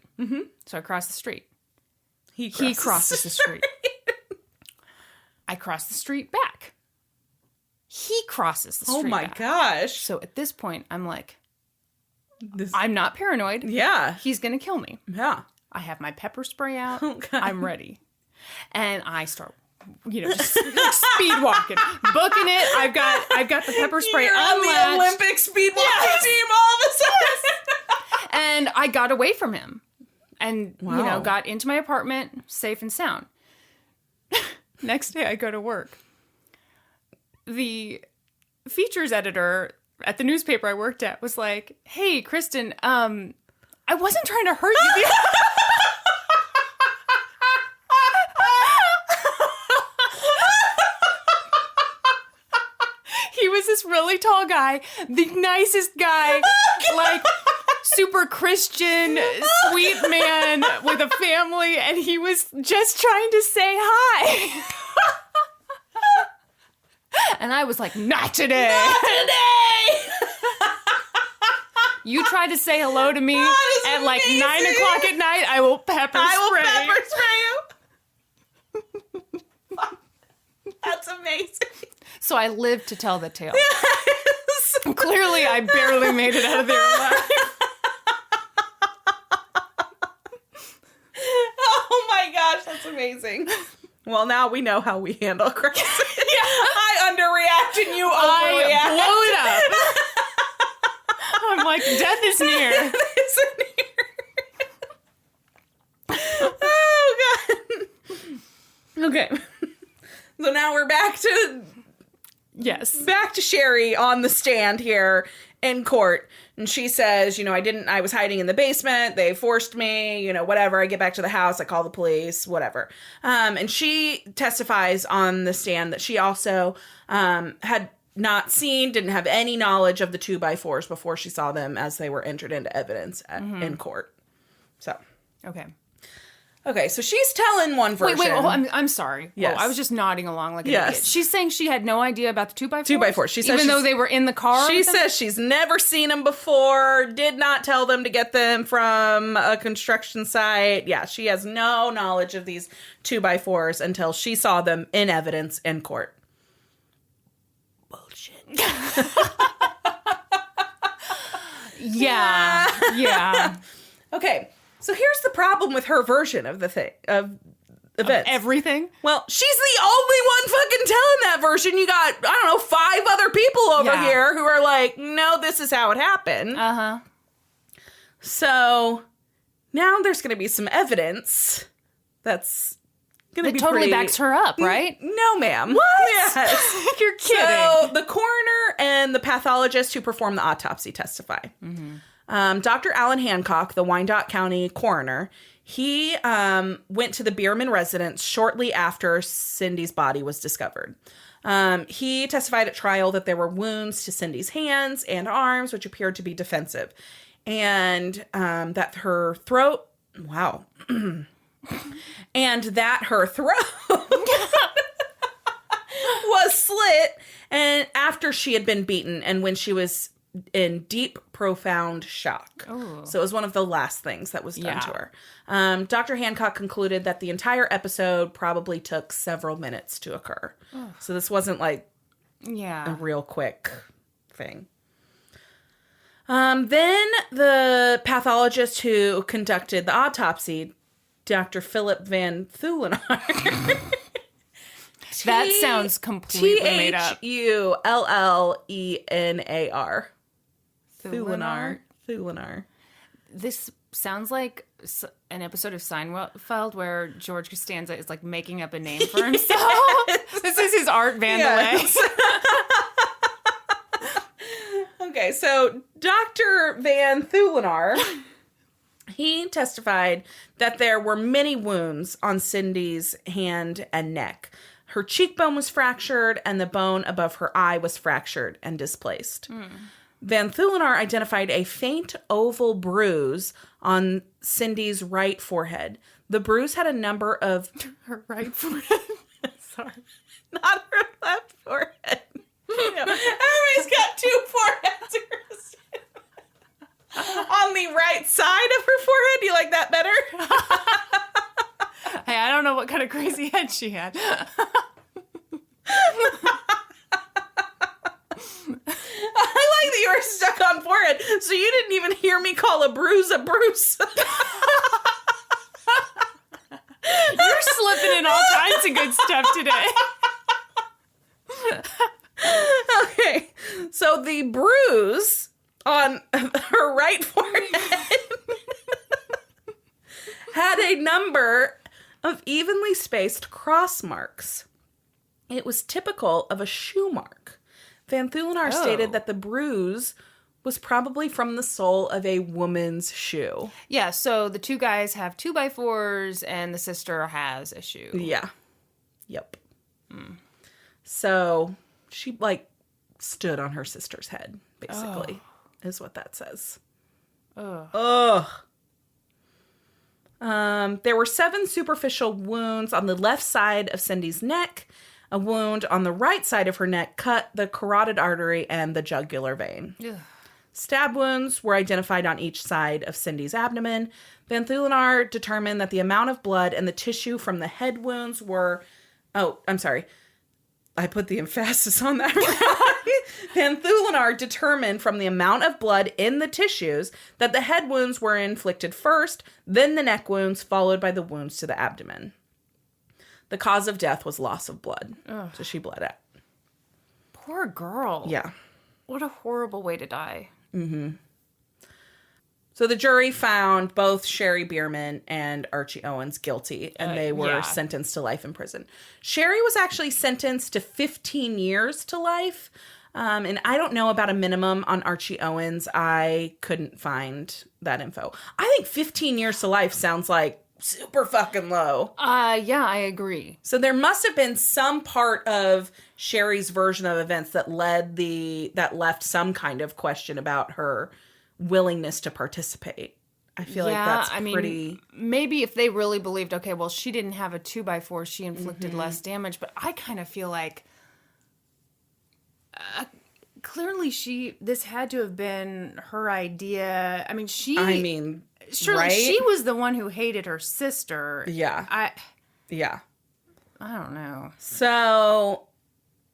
So I cross the street. He crosses the street. I cross the street back. He crosses the street back. Gosh. So at this point, I'm like, I'm not paranoid. Yeah. He's going to kill me. Yeah. I have my pepper spray out. Oh, God. I'm ready. And I start, just speed walking, booking it. I've got the pepper spray You're on the Olympic speed walking team all of a sudden. And I got away from him and, got into my apartment safe and sound. Next day I go to work. The features editor at the newspaper I worked at was like, hey, Kristin, I wasn't trying to hurt you. He was this really tall guy, the nicest guy, like super Christian, sweet man with a family, and he was just trying to say hi. And I was like, not today. Not today. You try to say hello to me at like amazing. 9 o'clock at night, I will pepper spray. That's amazing. So I lived to tell the tale. Yes. Clearly, I barely made it out of there alive. Oh my gosh, that's amazing. Well, now we know how we handle crisis. I underreact and you overreact. I blow it up. I'm like, death is near. Death is near. Oh, God. Okay. So now we're back to Shari on the stand here in court. And she says, I was hiding in the basement. They forced me, whatever. I get back to the house. I call the police, whatever. And she testifies on the stand that she also had not seen, didn't have any knowledge of the 2x4s before she saw them as they were entered into evidence in court. So. Okay, so she's telling one version. Wait, I'm sorry. Yes. I was just nodding along like an idiot. She's saying she had no idea about the 2x4s? 2x4. She says even though they were in the car? She says she's never seen them before, did not tell them to get them from a construction site. Yeah, she has no knowledge of these 2x4s until she saw them in evidence in court. Bullshit. Yeah. Okay. So here's the problem with her version of the thing, of events. Of everything? Well, she's the only one fucking telling that version. You got, 5 other people over here who are like, no, this is how it happened. Uh-huh. So now there's going to be some evidence that's going to be totally backs her up, right? No, ma'am. What? Yes. You're kidding. So the coroner and the pathologist who performed the autopsy testify. Mm-hmm. Dr. Alan Hancock, the Wyandotte County coroner, he went to the Bierman residence shortly after Syndi's body was discovered. He testified at trial that there were wounds to Syndi's hands and arms, which appeared to be defensive, and that her throat, and that her throat was slit and after she had been beaten and when she was in deep, profound shock. Oh. So it was one of the last things that was done to her. Dr. Hancock concluded that the entire episode probably took several minutes to occur. Oh. So this wasn't like a real quick thing. Then the pathologist who conducted the autopsy, Dr. Philip Van Thulenar. That sounds completely made up. Thulllenar. Thulenar. This sounds like an episode of Seinfeld where George Costanza is like making up a name for himself. Yes. This is his Art Vandelay. Yes. Okay, so Dr. Van Thulenar, he testified that there were many wounds on Syndi's hand and neck. Her cheekbone was fractured, and the bone above her eye was fractured and displaced. Van Thulenar identified a faint oval bruise on Syndi's right forehead. The bruise had a number of... Her right forehead? Sorry. Not her left forehead. You know, everybody's got two foreheads. On the right side of her forehead. Do you like that better? Hey, I don't know what kind of crazy head she had. I like that you were stuck on forehead, so you didn't even hear me call a bruise a bruise. You're slipping in all kinds of good stuff today. Okay, so the bruise on her right forehead had a number of evenly spaced cross marks. It was typical of a shoe mark. Van Thulenar stated that the bruise was probably from the sole of a woman's shoe. Yeah, so the two guys have 2x4s and the sister has a shoe. Yeah. Yep. So she, like, stood on her sister's head, basically, is what that says. Ugh. There were 7 superficial wounds on the left side of Syndi's neck. A wound on the right side of her neck cut the carotid artery and the jugular vein. Ugh. Stab wounds were identified on each side of Syndi's abdomen. Van Thulenar determined that the amount of blood and the tissue from the head wounds were... Oh, I'm sorry. I put the emphasis on that wrong. Van Thulenar determined from the amount of blood in the tissues that the head wounds were inflicted first, then the neck wounds, followed by the wounds to the abdomen. The cause of death was loss of blood. Ugh. So she bled out. Poor girl. Yeah. What a horrible way to die. Mm-hmm. So the jury found both Shari Bierman and Archie Owens guilty, and they were sentenced to life in prison. Shari was actually sentenced to 15 years to life, and I don't know about a minimum on Archie Owens. I couldn't find that info. I think 15 years to life sounds like super fucking low. Yeah, I agree. So there must have been some part of Shari's version of events that left some kind of question about her willingness to participate. I feel like that's pretty... maybe if they really believed, okay, well, she didn't have a 2x4, she inflicted less damage, but I kind of feel like clearly this had to have been her idea. Surely right? She was the one who hated her sister. Yeah. I don't know. So,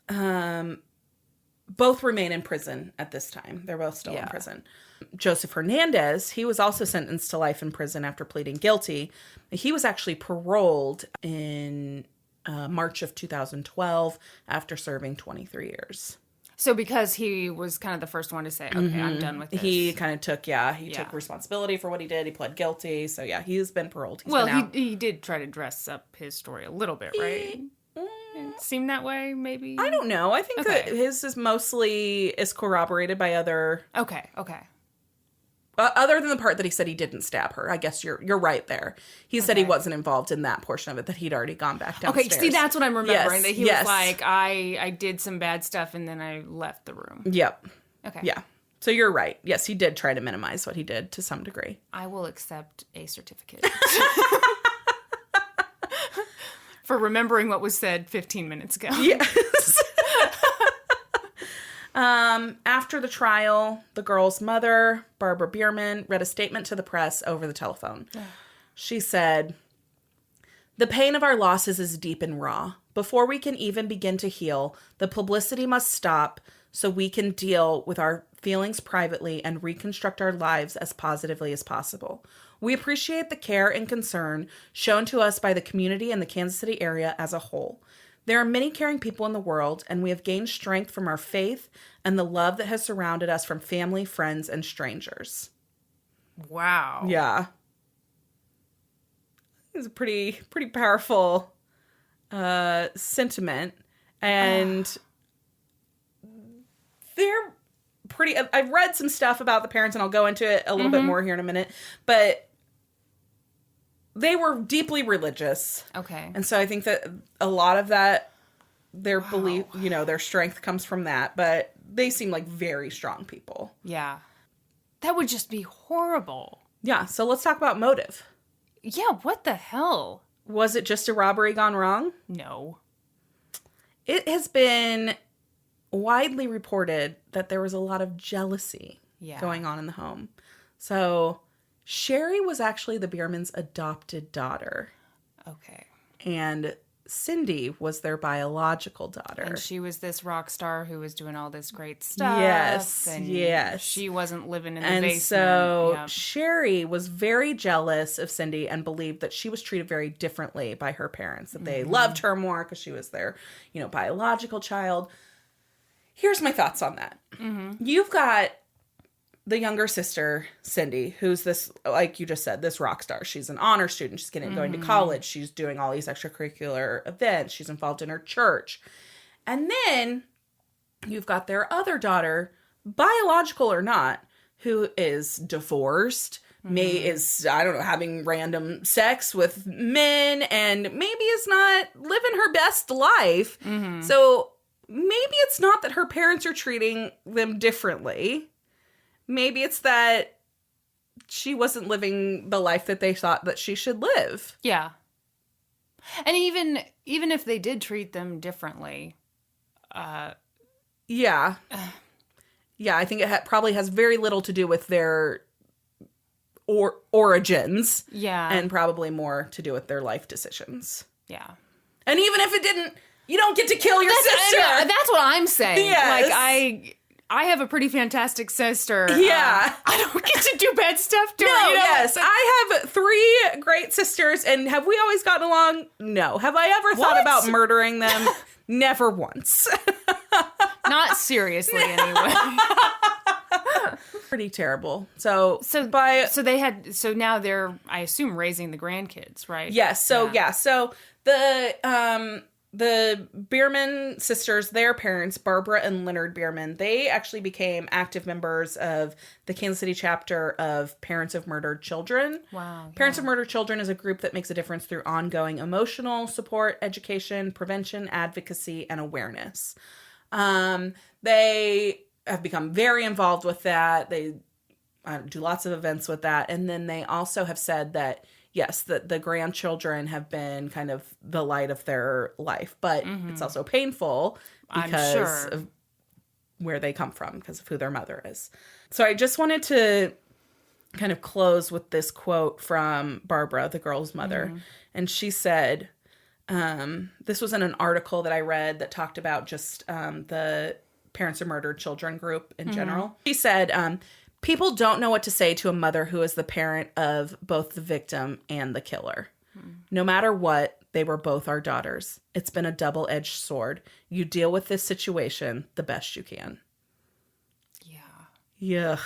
both remain in prison at this time. They're both still in prison. Joseph Hernandez, he was also sentenced to life in prison after pleading guilty. He was actually paroled in March of 2012 after serving 23 years. So because he was kind of the first one to say, okay, I'm done with this. He kind of took, took responsibility for what he did. He pled guilty. So, he's been paroled. He did try to dress up his story a little bit, right? It seemed that way, maybe? I don't know. I think that his is corroborated by other... Okay. Other than the part that he said he didn't stab her. I guess you're right there. He said he wasn't involved in that portion of it, that he'd already gone back downstairs. Okay, see, that's what I'm remembering. That he was like, I did some bad stuff and then I left the room. Yep. Okay. Yeah. So you're right. Yes, he did try to minimize what he did to some degree. I will accept a certificate. For remembering what was said 15 minutes ago. Yes. After the trial, the girl's mother, Barbara Bierman, read a statement to the press over the telephone. She said, "The pain of our losses is deep and raw. Before we can even begin to heal, the publicity must stop so we can deal with our feelings privately and reconstruct our lives as positively as possible. We appreciate the care and concern shown to us by the community and the Kansas City area as a whole. There are many caring people in the world, and we have gained strength from our faith and the love that has surrounded us from family, friends, and strangers." Wow. Yeah. It's a pretty powerful sentiment. And they're pretty... I've read some stuff about the parents, and I'll go into it a little bit more here in a minute. But they were deeply religious. Okay. And so I think that a lot of that, their belief, their strength comes from that. But they seem like very strong people. Yeah. That would just be horrible. Yeah. So let's talk about motive. Yeah, what the hell? Was it just a robbery gone wrong? No. It has been widely reported that there was a lot of jealousy going on in the home. So Shari was actually the Biermans' adopted daughter. Okay. And Syndi was their biological daughter. And she was this rock star who was doing all this great stuff. Yes, and yes. She wasn't living in the and basement. So Shari was very jealous of Syndi and believed that she was treated very differently by her parents, that they loved her more because she was their, biological child. Here's my thoughts on that. You've got the younger sister, Syndi, who's this, like you just said, this rock star. She's an honor student. She's going to college. She's doing all these extracurricular events. She's involved in her church. And then you've got their other daughter, biological or not, who is divorced, is, I don't know, having random sex with men, and maybe is not living her best life. So maybe it's not that her parents are treating them differently. Maybe it's that she wasn't living the life that they thought that she should live. Yeah. And even if they did treat them differently. Yeah. Yeah, I think it probably has very little to do with their origins. Yeah. And probably more to do with their life decisions. Yeah. And even if it didn't, you don't get to kill your sister. That's what I'm saying. Yes. Like, I have a pretty fantastic sister. Yeah. I don't get to do bad stuff to her. Yes. I have 3 great sisters, and have we always gotten along? No. Have I ever thought about murdering them? Never once. Not seriously, anyway. Pretty terrible. So now they're, I assume, raising the grandkids, right? Yes. So the Bierman sisters, their parents, Barbara and Leonard Bierman, they actually became active members of the Kansas City chapter of Parents of Murdered Children. Wow. Parents of Murdered Children is a group that makes a difference through ongoing emotional support, education, prevention, advocacy, and awareness. They have become very involved with that. They do lots of events with that. And then they also have said that yes, the grandchildren have been kind of the light of their life, but it's also painful because of where they come from, because of who their mother is. So I just wanted to kind of close with this quote from Barbara, the girl's mother. And she said, this was in an article that I read that talked about just the Parents of Murdered Children group in general. She said, people don't know what to say to a mother who is the parent of both the victim and the killer. No matter what, they were both our daughters. It's been a double-edged sword. You deal with this situation the best you can. Yeah.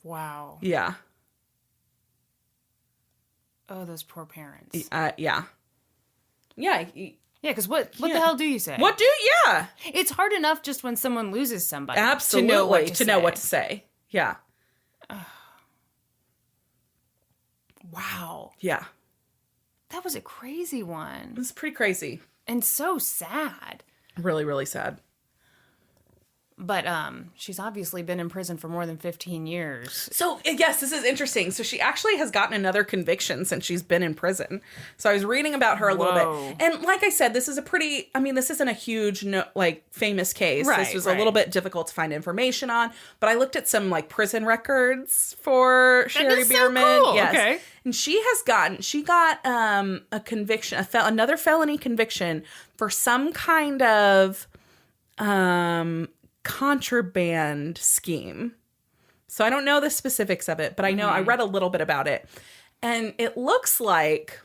Wow. Yeah. Oh, those poor parents. Yeah. Yeah. Yeah, because what the hell do you say? Yeah. It's hard enough just when someone loses somebody. Absolutely. To know what to say. Yeah. Wow. Yeah. That was a crazy one. It was pretty crazy. And so sad. Really, really sad. But she's obviously been in prison for more than 15 years. So, yes, this is interesting. So she actually has gotten another conviction since she's been in prison. So I was reading about her a little bit. And like I said, this is this isn't a huge, famous case. Right, this was a little bit difficult to find information on. But I looked at some, prison records for Shari Bierman. So cool. Yes. Okay. And she got a conviction, another felony conviction for some kind of contraband scheme. So I don't know the specifics of it, but I know I read a little bit about it. And it looks like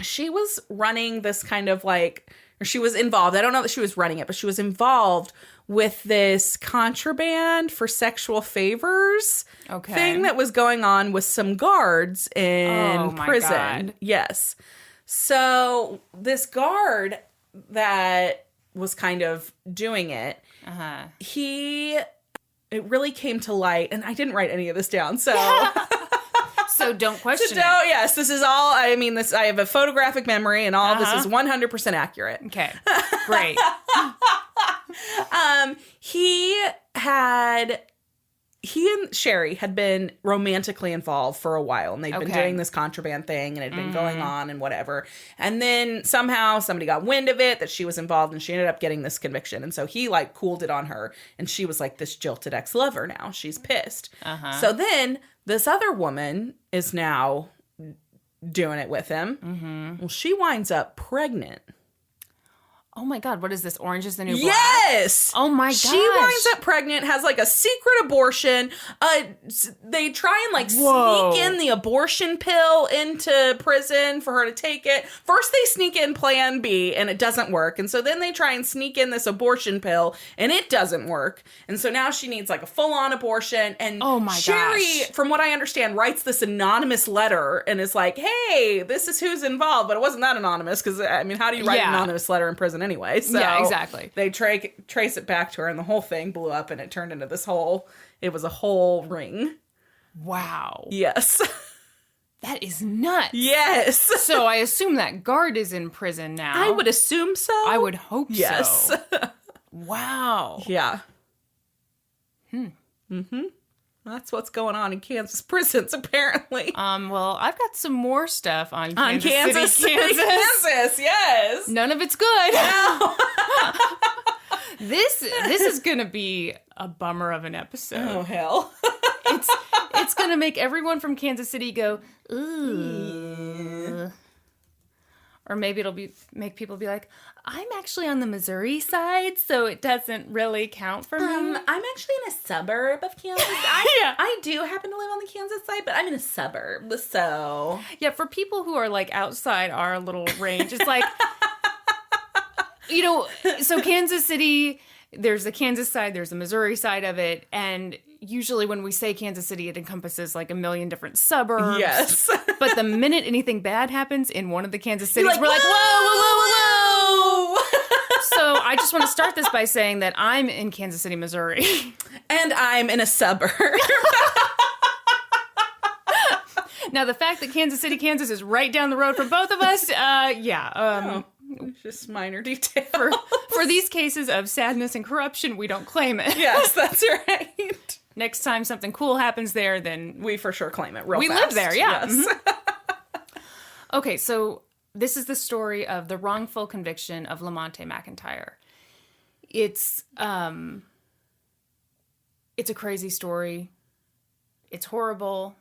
she was running this kind of or she was involved. I don't know that she was running it, but she was involved with this contraband for sexual favors thing that was going on with some guards in prison. God. Yes. So this guard that was kind of doing it, it really came to light, and I didn't write any of this down, so... So don't question it. Yes, this is all, I have a photographic memory, and all of this is 100% accurate. Okay, great. He and Shari had been romantically involved for a while, and they'd been doing this contraband thing, and it had been going on and whatever. And then somehow somebody got wind of it, that she was involved, and she ended up getting this conviction. And so he cooled it on her, and she was this jilted ex-lover now. She's pissed. So then this other woman is now doing it with him. Well, she winds up pregnant. Oh my God, what is this? Orange is the New Black? Yes! Oh my gosh. She winds up pregnant, has a secret abortion. They try and sneak in the abortion pill into prison for her to take it. First they sneak in Plan B and it doesn't work. And so then they try and sneak in this abortion pill and it doesn't work. And so now she needs a full-on abortion. And Shari, from what I understand, writes this anonymous letter and is hey, this is who's involved. But it wasn't that anonymous because, how do you write an anonymous letter in prison anyway? So yeah, exactly. They trace it back to her, and the whole thing blew up, and it turned into it was a whole ring. Wow. Yes. That is nuts. Yes. So I assume that guard is in prison now. I would assume so. I would hope so. Wow. Yeah. That's what's going on in Kansas prisons, apparently. Well, I've got some more stuff on Kansas City, Kansas. Yes. None of it's good. No. This is gonna be a bummer of an episode. Oh hell. It's gonna make everyone from Kansas City go, ooh. Or maybe it'll make people be like, I'm actually on the Missouri side, so it doesn't really count for me. I'm actually in a suburb of Kansas. I do happen to live on the Kansas side, but I'm in a suburb, so... Yeah, for people who are, outside our little range, it's so Kansas City, there's the Kansas side, there's the Missouri side of it, and usually when we say Kansas City, it encompasses a million different suburbs. Yes. But the minute anything bad happens in one of the Kansas cities, we're whoa, whoa, whoa, whoa, whoa. So I just want to start this by saying that I'm in Kansas City, Missouri. And I'm in a suburb. Now, the fact that Kansas City, Kansas is right down the road from both of us, just minor details. For these cases of sadness and corruption, we don't claim it. Yes, that's right. Next time something cool happens there, then... We for sure claim it real fast. We live there, yeah. Yes. Okay, so this is the story of the wrongful conviction of Lamonte McIntyre. It's a crazy story. It's horrible.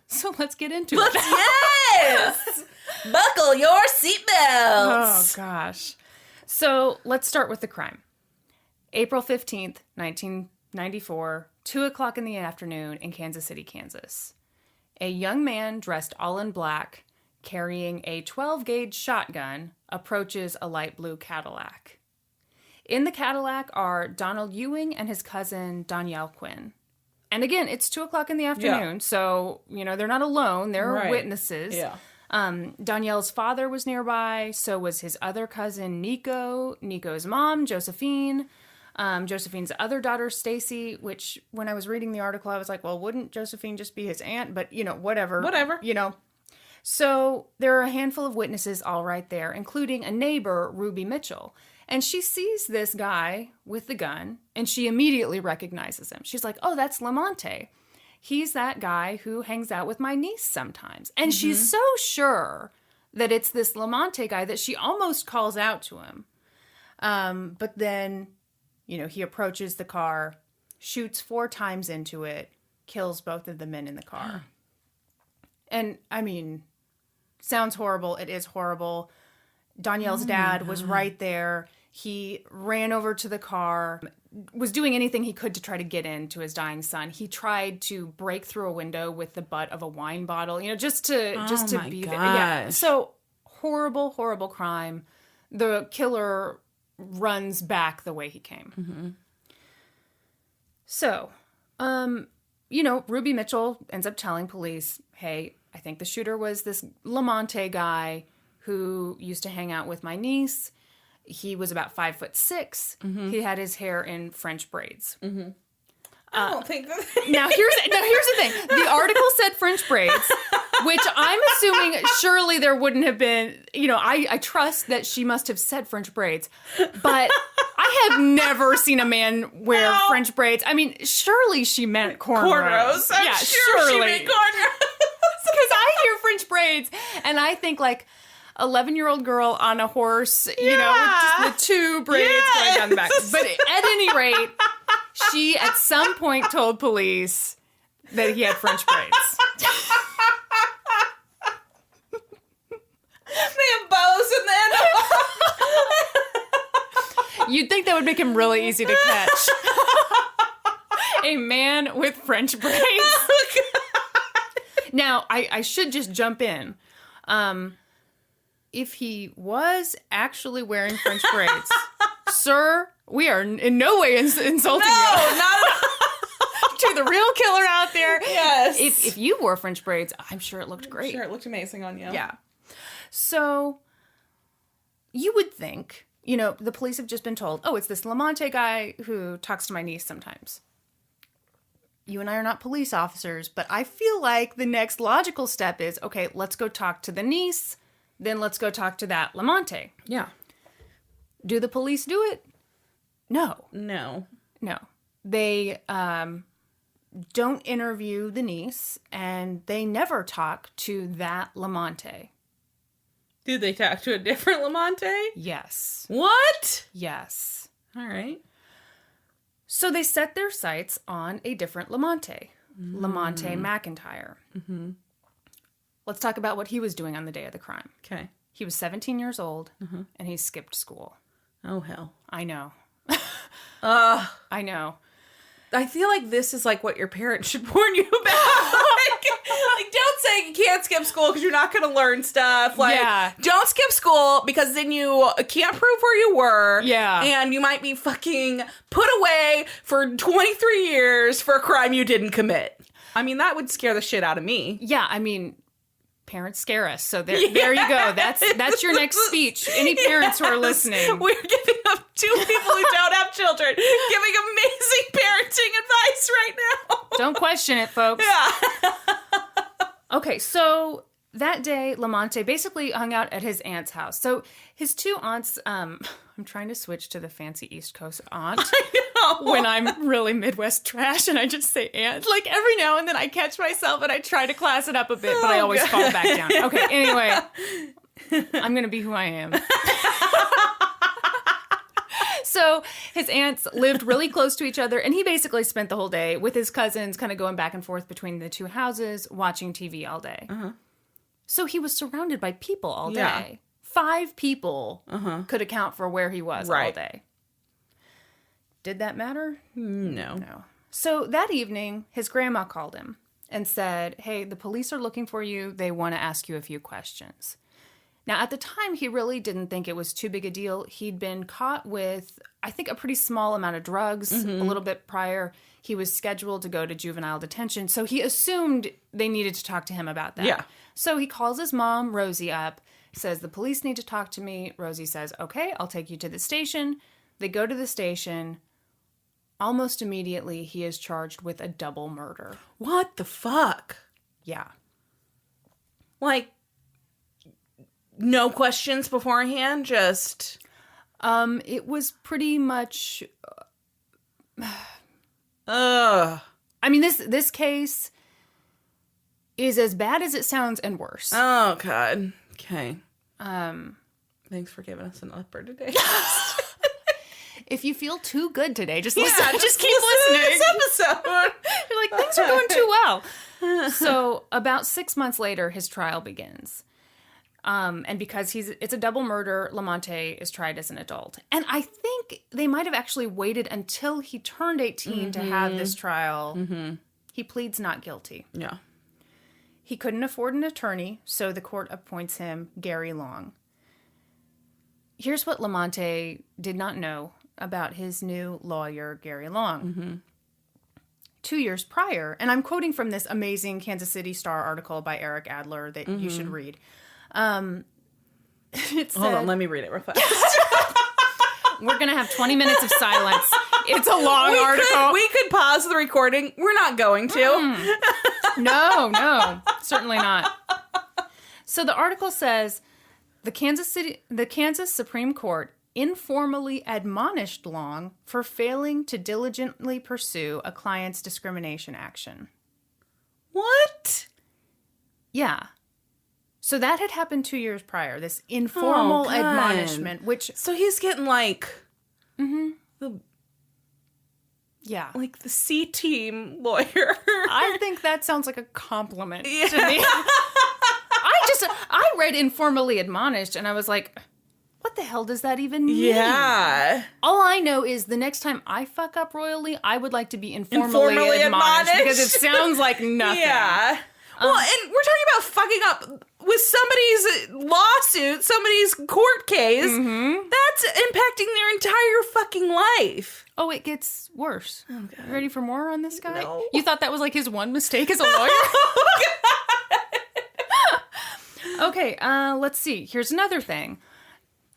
So let's get into it. Yes! Buckle your seatbelts! Oh, gosh. So let's start with the crime. April 15th, 1994, 2 o'clock in the afternoon in Kansas City, Kansas. A young man dressed all in black, carrying a 12-gauge shotgun, approaches a light blue Cadillac. In the Cadillac are Donald Ewing and his cousin Danielle Quinn. And again, it's 2 o'clock in the afternoon, so, they're not alone. There are witnesses. Yeah. Danielle's father was nearby, so was his other cousin, Nico, Nico's mom, Josephine, Josephine's other daughter, Stacy, which, when I was reading the article, I was like, well, wouldn't Josephine just be his aunt? But, whatever. Whatever. So there are a handful of witnesses all right there, including a neighbor, Ruby Mitchell. And she sees this guy with the gun, and she immediately recognizes him. She's like, oh, that's Lamonte. He's that guy who hangs out with my niece sometimes. And she's so sure that it's this Lamonte guy that she almost calls out to him. But then, he approaches the car, shoots 4 times into it, kills both of the men in the car. And, sounds horrible. It is horrible. Danielle's dad was right there. He ran over to the car, was doing anything he could to try to get into his dying son. He tried to break through a window with the butt of a wine bottle, just to be there. Yeah. So horrible, horrible crime. The killer runs back the way he came. Mm-hmm. So, Ruby Mitchell ends up telling police, hey, I think the shooter was this Lamonte guy who used to hang out with my niece. He was about 5'6". Mm-hmm. He had his hair in French braids. Mm-hmm. I don't think that. Now here's the thing. The article said French braids, which I'm assuming surely there wouldn't have been. I trust that she must have said French braids, but I have never seen a man wear French braids. Surely she meant cornrows. I'm sure she meant cornrows. Because I hear French braids and I think like 11-year-old girl on a horse, with just the 2 braids going down the back. But at any rate, she at some point told police that he had French braids. They have bows in the end. You'd think that would make him really easy to catch. A man with French braids. Oh, God. Now, I should just jump in. If he was actually wearing French braids, sir, we are in no way insulting you. No, not at all. To the real killer out there. Yes. If you wore French braids, I'm sure it looked great. I'm sure it looked amazing on you. Yeah. So you would think, the police have just been told, oh, it's this Lamonte guy who talks to my niece sometimes. You and I are not police officers, but I feel like the next logical step is, okay, let's go talk to the niece. Then let's go talk to that Lamonte. Yeah. Do the police do it? No. They don't interview the niece, and they never talk to that Lamonte. Did they talk to a different Lamonte? Yes. What? Yes. All right. So they set their sights on a different Lamonte, Lamonte McIntyre. Mm-hmm. Let's talk about what he was doing on the day of the crime. Okay. He was 17 years old, and he skipped school. Oh, hell. I know. I know. I feel like this is like what your parents should warn you about. like, don't say you can't skip school because you're not going to learn stuff. Don't skip school because then you can't prove where you were. Yeah. And you might be fucking put away for 23 years for a crime you didn't commit. That would scare the shit out of me. Yeah, parents scare us. So there you go. That's your next speech. Any parents who are listening. We're giving up 2 people who don't have children, giving amazing parenting advice right now. Don't question it, folks. Yeah. Okay, so that day, Lamonte basically hung out at his aunt's house. So his 2 aunts, I'm trying to switch to the fancy East Coast aunt. When I'm really Midwest trash and I just say aunt. Like every now and then I catch myself and I try to class it up a bit, but I always fall back down. Okay, anyway, I'm going to be who I am. So his aunts lived really close to each other, and he basically spent the whole day with his cousins kind of going back and forth between the 2 houses, watching TV all day. Uh-huh. So he was surrounded by people all day. Yeah. 5 people could account for where he was all day. Did that matter? No. So that evening, his grandma called him and said, hey, the police are looking for you. They want to ask you a few questions. Now, at the time, he really didn't think it was too big a deal. He'd been caught with, I think, a pretty small amount of drugs a little bit prior. He was scheduled to go to juvenile detention, so he assumed they needed to talk to him about that. Yeah. So he calls his mom, Rosie, up, says, the police need to talk to me. Rosie says, okay, I'll take you to the station. They go to the station. Almost immediately, he is charged with a double murder. What the fuck? Yeah. Like, no questions beforehand, just... It was pretty much... Ugh. I mean, this case is as bad as it sounds and worse. Oh, God. Okay. Thanks for giving us an upper today. If you feel too good today, just listen. Just keep listen listening. to this episode. You're like, things are going too well. So about 6 months later, his trial begins. And because it's a double murder, Lamonte is tried as an adult. And I think they might have actually waited until he turned 18 to have this trial. Mm-hmm. He pleads not guilty. Yeah. He couldn't afford an attorney, so the court appoints him Gary Long. Here's what Lamonte did not know about his new lawyer, Gary Long. Mm-hmm. 2 years prior, and I'm quoting from this amazing Kansas City Star article by Eric Adler that you should read. It said, hold on, let me read it real fast. We're going to have 20 minutes of silence. It's a long article. We could pause the recording. We're not going to. No, certainly not. So the article says, the Kansas Supreme Court informally admonished Long for failing to diligently pursue a client's discrimination action. What? Yeah. So that had happened 2 years prior, this informal admonishment, which... So he's getting like... Yeah. Like the C-team lawyer. I think that sounds like a compliment to me. I read informally admonished and I was like, what the hell does that even mean? Yeah. All I know is the next time I fuck up royally, I would like to be informally admonished because it sounds like nothing. Yeah. Well, and we're talking about fucking up with somebody's lawsuit, somebody's court case. Mm-hmm. That's impacting their entire fucking life. Oh, it gets worse. Oh, God. Ready for more on this guy? No. You thought that was like his one mistake as a lawyer? Okay, let's see. Here's another thing.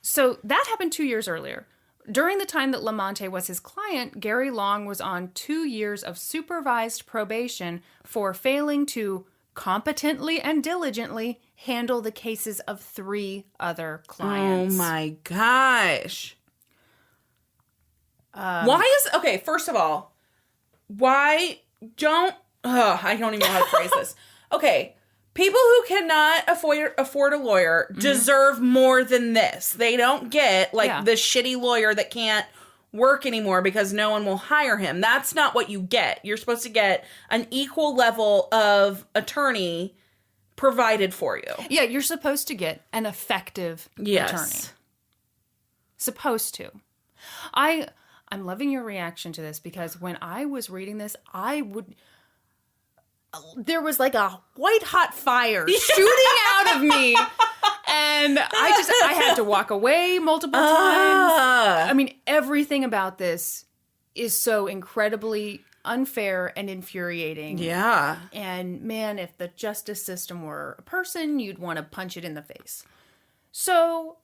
So that happened 2 years earlier. During the time that Lamonte was his client, Gary Long was on 2 years of supervised probation for failing to competently and diligently handle the cases of 3 other clients. Oh my gosh. Okay, first of all, I don't even know how to phrase this. Okay, people who cannot afford a lawyer deserve more than this. They don't get, the shitty lawyer that can't work anymore because no one will hire him. That's not what you get. You're supposed to get an equal level of attorney provided for you. Yeah, you're supposed to get an effective attorney. Supposed to. I'm loving your reaction to this because when I was reading this, there was like a white hot fire shooting out of me. And I had to walk away multiple times. I mean, everything about this is so incredibly unfair and infuriating. Yeah. And man, if the justice system were a person, you'd want to punch it in the face. So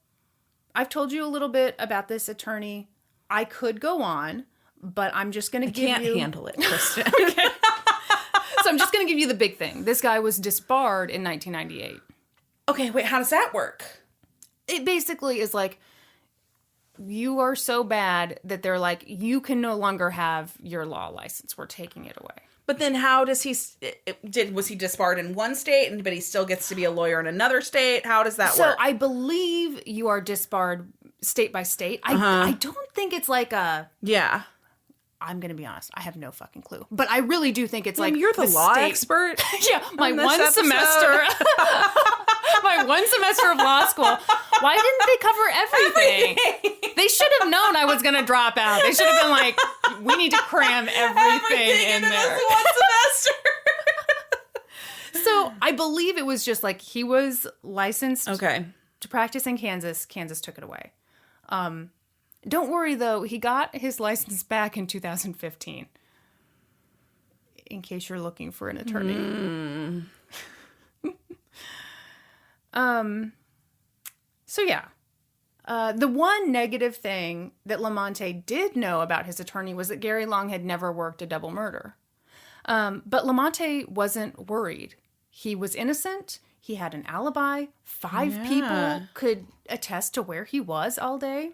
I've told you a little bit about this attorney. I could go on, but I'm just going to give you... I can't handle it, Kristin. Okay. So I'm just going to give you the big thing. This guy was disbarred in 1998. Okay, wait, how does that work? It basically is like, you are so bad that they're like, you can no longer have your law license. We're taking it away. But then how does was he disbarred in one state, but he still gets to be a lawyer in another state? How does that work? So I believe you are disbarred state by state. I don't think it's like a... Yeah. I'm going to be honest. I have no fucking clue. But I really do think it's like... You're the law expert? Yeah, my one semester... my one semester of law school. Why didn't they cover everything? They should have known I was going to drop out. They should have been like, we need to cram everything in there. One semester. So I believe it was just like he was licensed to practice in Kansas. Kansas took it away. Don't worry, though. He got his license back in 2015. In case you're looking for an attorney. So yeah. The one negative thing that Lamonte did know about his attorney was that Gary Long had never worked a double murder. But Lamonte wasn't worried. He was innocent. He had an alibi. 5 people could attest to where he was all day.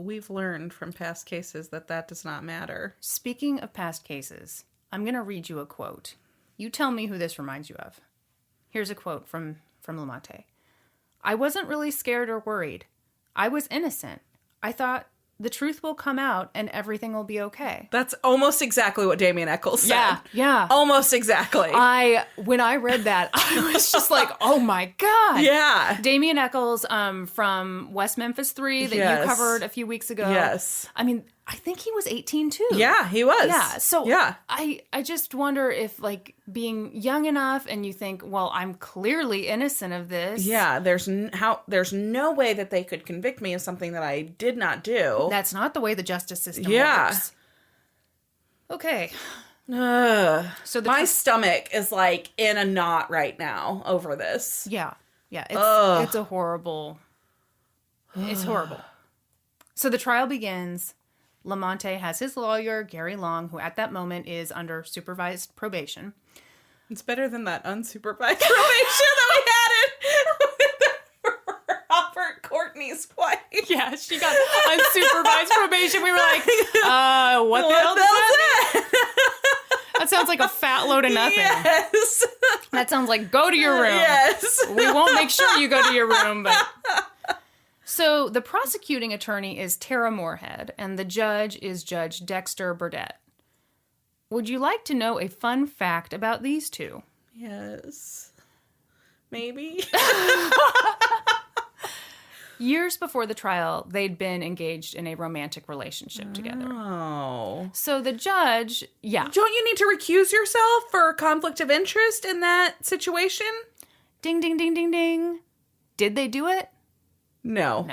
we've learned from past cases that does not matter. Speaking of past cases, I'm going to read you a quote. You tell me who this reminds you of. Here's a quote from Lamonte. "I wasn't really scared or worried. I was innocent. I thought the truth will come out and everything will be okay." That's almost exactly what Damien Eccles said. Yeah. Almost exactly. When I read that, I was just like, oh my God. Yeah. Damien Eccles from West Memphis 3 that you covered a few weeks ago. Yes. I mean, I think he was 18 too. Yeah, he was. Yeah. So yeah. I just wonder if like being young enough and you think, well, I'm clearly innocent of this. Yeah, there's no way that they could convict me of something that I did not do. That's not the way the justice system works. Okay. So my stomach is like in a knot right now over this. Yeah. Yeah. It's a horrible. It's horrible. So the trial begins. Lamonte has his lawyer, Gary Long, who at that moment is under supervised probation. It's better than that unsupervised probation that we had with Robert Courtney's wife. Yeah, she got unsupervised probation. We were like, what the hell does that mean? That sounds like a fat load of nothing. Yes. That sounds like go to your room. Yes. We won't make sure you go to your room, but... So the prosecuting attorney is Tara Moorhead, and the judge is Judge Dexter Burdett. Would you like to know a fun fact about these two? Yes. Maybe. Years before the trial, they'd been engaged in a romantic relationship together. Oh. So the judge, Don't you need to recuse yourself for conflict of interest in that situation? Ding, ding, ding, ding, ding. Did they do it? No.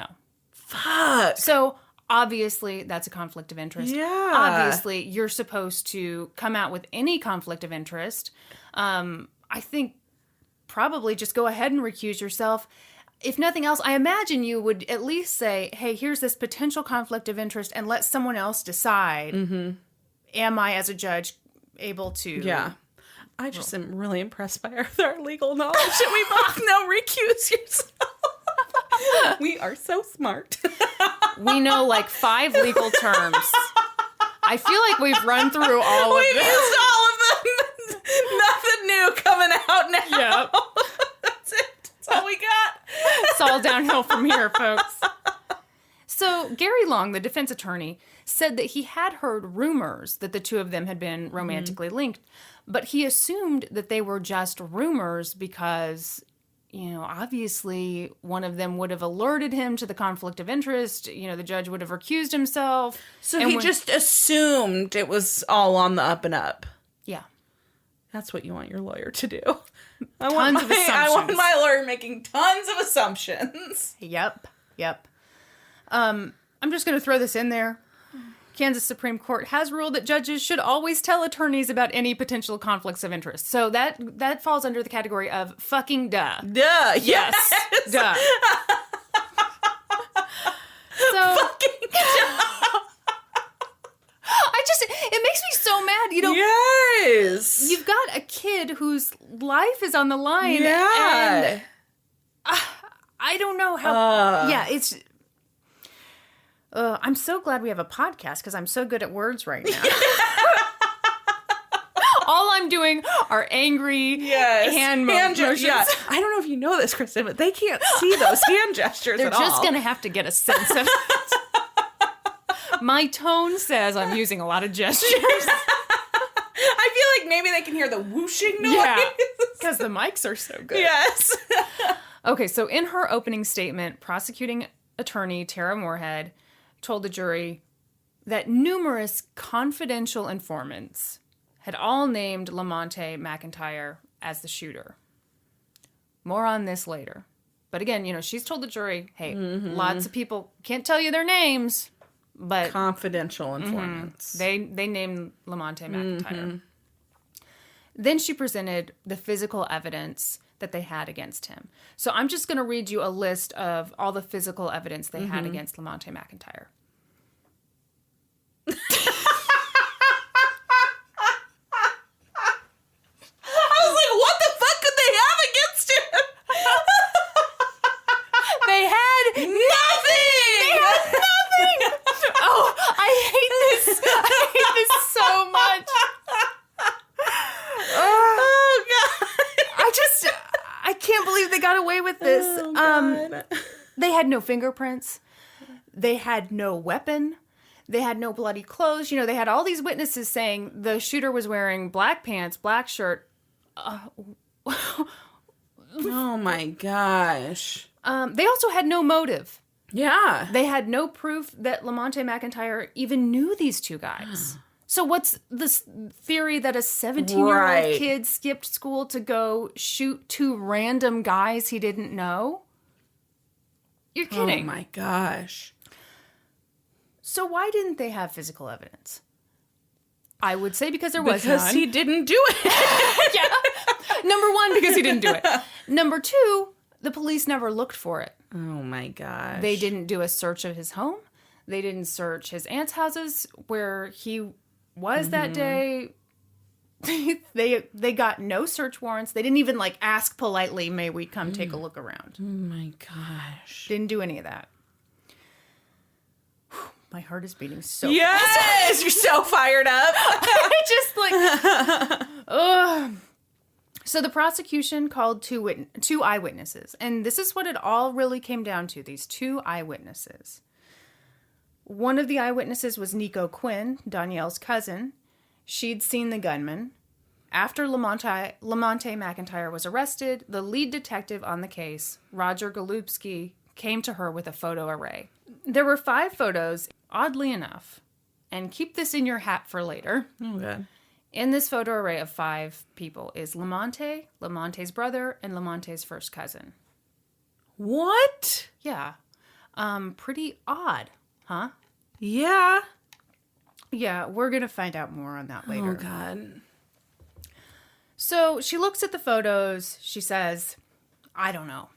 Fuck. So obviously that's a conflict of interest. Yeah. Obviously you're supposed to come out with any conflict of interest. I think probably just go ahead and recuse yourself. If nothing else, I imagine you would at least say, hey, here's this potential conflict of interest and let someone else decide. Mm-hmm. Am I, as a judge, able to... Yeah. I just am really impressed by our legal knowledge that we both know recuse yourself. We are so smart. We know like 5 legal terms. I feel like we've run through all of them. We've used all of them. Nothing new coming out now. Yep. That's it. That's all we got. It's all downhill from here, folks. So Gary Long, the defense attorney, said that he had heard rumors that the two of them had been romantically linked, but he assumed that they were just rumors because... obviously one of them would have alerted him to the conflict of interest. The judge would have recused himself. So he just assumed it was all on the up and up. Yeah. That's what you want your lawyer to do. I want my lawyer making tons of assumptions. Yep. I'm just going to throw this in there. Kansas Supreme Court has ruled that judges should always tell attorneys about any potential conflicts of interest. So that falls under the category of fucking duh. Duh. Yes. Duh. So fucking duh. It makes me so mad. Yes. You've got a kid whose life is on the line. Yeah. And I don't know how. It's. I'm so glad we have a podcast because I'm so good at words right now. All I'm doing are angry hand motions. Yeah. I don't know if you know this, Kristin, but they can't see those hand gestures They're at all. just going to have to get a sense of it. My tone says I'm using a lot of gestures. I feel like maybe they can hear the whooshing noise. Yeah, because the mics are so good. Yes. Okay, so in her opening statement, prosecuting attorney Tara Moorhead told the jury that numerous confidential informants had all named Lamonte McIntyre as the shooter. More on this later. But again, she's told the jury, hey, lots of people can't tell you their names, but... confidential informants. They named Lamonte McIntyre. Then she presented the physical evidence that they had against him. So I'm just going to read you a list of all the physical evidence they had against Lamonte McIntyre. I was like, what the fuck could they have against him? They had nothing! They had nothing! got away with this. Oh, God. They had no fingerprints. They had no weapon. They had no bloody clothes. You know, they had all these witnesses saying the shooter was wearing black pants, black shirt. Oh my gosh. They also had no motive. Yeah. They had no proof that Lamonte McIntyre even knew these two guys. So what's this theory that a 17-year-old kid skipped school to go shoot two random guys he didn't know? You're kidding. Oh my gosh. So why didn't they have physical evidence? I would say because there was none. Because he didn't do it. Yeah. Number one, because he didn't do it. Number two, the police never looked for it. Oh my gosh. They didn't do a search of his home. They didn't search his aunt's houses where he was that day. They got no search warrants. They didn't even like ask politely, may we come take a look around. Oh my gosh. Didn't do any of that. My heart is beating so fast. Yes! You're so fired up. Just like, ugh. So the prosecution called two eyewitnesses. And this is what it all really came down to, these two eyewitnesses. One of the eyewitnesses was Nico Quinn, Danielle's cousin. She'd seen the gunman. After Lamonte McIntyre was arrested, the lead detective on the case, Roger Golubski, came to her with a photo array. There were 5 photos, oddly enough, and keep this in your hat for later. Okay. In this photo array of 5 people is Lamonte, Lamonte's brother, and Lamonte's first cousin. What? Yeah. Pretty odd, huh? Yeah. Yeah, we're going to find out more on that later. Oh, God. So she looks at the photos. She says, I don't know.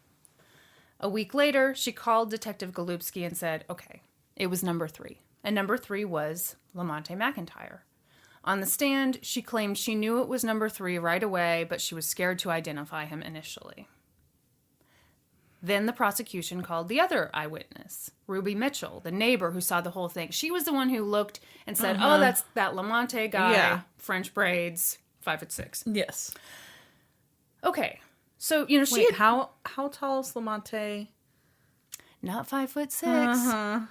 A week later, she called Detective Golubski and said, okay, it was number 3. And number 3 was Lamonte McIntyre. On the stand, she claimed she knew it was number 3 right away, but she was scared to identify him initially. Then the prosecution called the other eyewitness, Ruby Mitchell, the neighbor who saw the whole thing. She was the one who looked and said, oh, that's that Lamonte guy, French braids, 5'6". Yes. Okay. So, you know, she Wait, how tall is Lamonte? Not 5'6".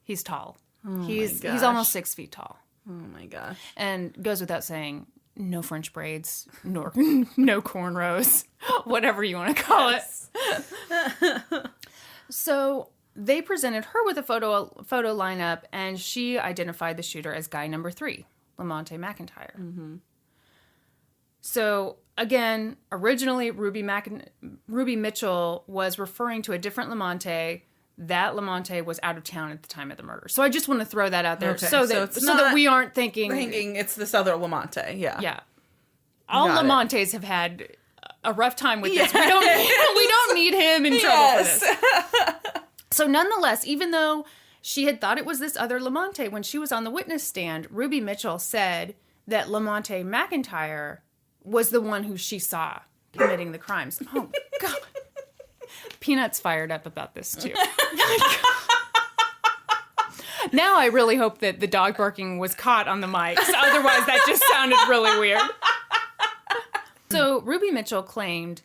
He's tall. Oh he's almost 6 feet tall. Oh my gosh. And goes without saying, no French braids, nor no cornrows, whatever you want to call it. So they presented her with a photo lineup, and she identified the shooter as guy number 3, Lamonte McIntyre. Mm-hmm. So again, originally Ruby Mitchell was referring to a different Lamonte. That Lamonte was out of town at the time of the murder. So I just want to throw that out there so that we aren't thinking it's this other Lamonte. Yeah. Yeah. All Lamontes have had a rough time with this. We don't need him in trouble for this. So nonetheless, even though she had thought it was this other Lamonte, when she was on the witness stand, Ruby Mitchell said that Lamonte McIntyre was the one who she saw committing the crimes. Oh, God. Peanut's fired up about this, too. Now I really hope that the dog barking was caught on the mics. Otherwise, that just sounded really weird. So Ruby Mitchell claimed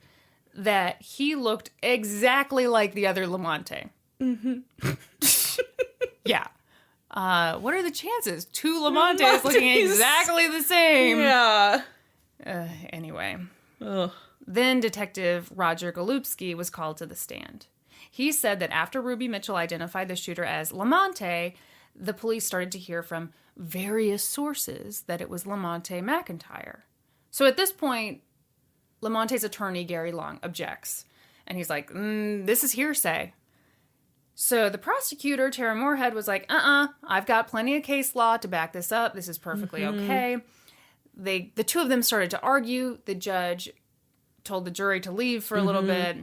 that he looked exactly like the other Lamonte. Mm-hmm. Yeah. What are the chances? 2 Lamontes looking exactly the same. Yeah. Anyway. Ugh. Then Detective Roger Golubski was called to the stand. He said that after Ruby Mitchell identified the shooter as Lamonte, the police started to hear from various sources that it was Lamonte McIntyre. So at this point, Lamonte's attorney, Gary Long, objects. And he's like, this is hearsay. So the prosecutor, Tara Moorhead, was like, I've got plenty of case law to back this up. This is perfectly okay. The 2 of them started to argue. The judge told the jury to leave for a little bit.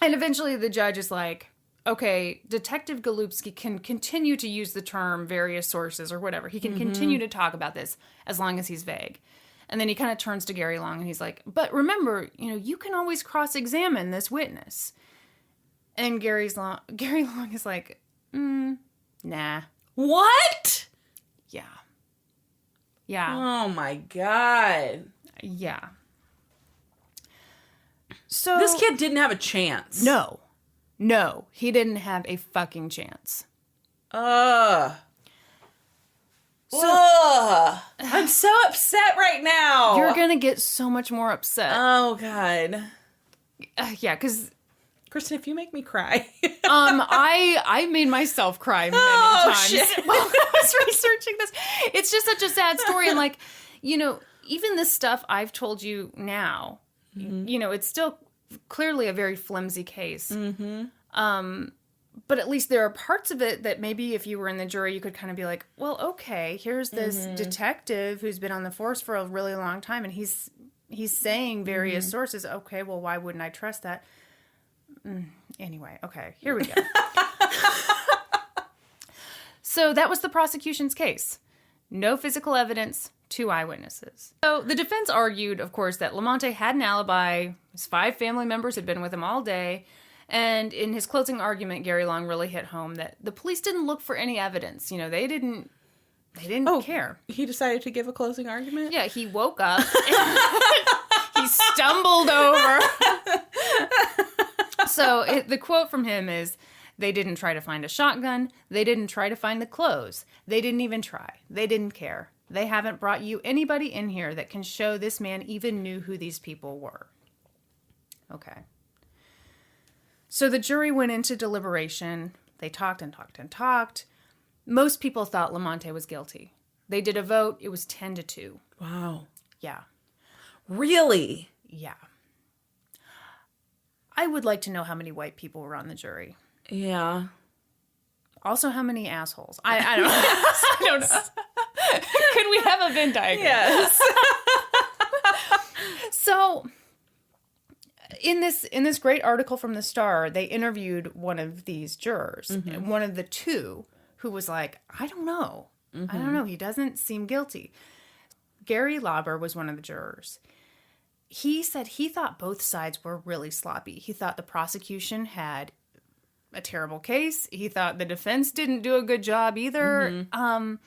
And eventually the judge is like, okay, Detective Golubski can continue to use the term various sources or whatever. He can continue to talk about this as long as he's vague. And then he kind of turns to Gary Long and he's like, but remember, you can always cross-examine this witness. And Gary Long is like, nah. What? Yeah. Yeah. Oh my God. Yeah. So this kid didn't have a chance. No, he didn't have a fucking chance. I'm so upset right now. You're gonna get so much more upset. Oh, God. Yeah, because... Kristin, if you make me cry. I made myself cry many times shit. while I was researching this. It's just such a sad story. And like, you know, even this stuff I've told you now, you know, it's still clearly a very flimsy case. But at least there are parts of it that maybe if you were in the jury, you could kind of be like, well, okay, here's this detective who's been on the force for a really long time, and he's saying various sources. Okay, well, why wouldn't I trust that? Anyway, okay, here we go. So that was the prosecution's case. No physical evidence, 2 eyewitnesses. So the defense argued, of course, that Lamonte had an alibi. His 5 family members had been with him all day. And in his closing argument, Gary Long really hit home that the police didn't look for any evidence. You know, they didn't care. He decided to give a closing argument? Yeah, he woke up. He stumbled over. So the quote from him is, they didn't try to find a shotgun. They didn't try to find the clothes. They didn't even try. They didn't care. They haven't brought you anybody in here that can show this man even knew who these people were. Okay. So the jury went into deliberation. They talked and talked and talked. Most people thought Lamonte was guilty. They did a vote. It was 10-2. Wow. Yeah. Really? Yeah. I would like to know how many white people were on the jury. Yeah. Also, how many assholes? I don't know. I don't know. Could we have a Venn diagram? Yes. So, in this great article from the Star, they interviewed one of these jurors, one of the 2, who was like, I don't know. I don't know. He doesn't seem guilty. Gary Lauber was one of the jurors. He said he thought both sides were really sloppy. He thought the prosecution had a terrible case. He thought the defense didn't do a good job either. And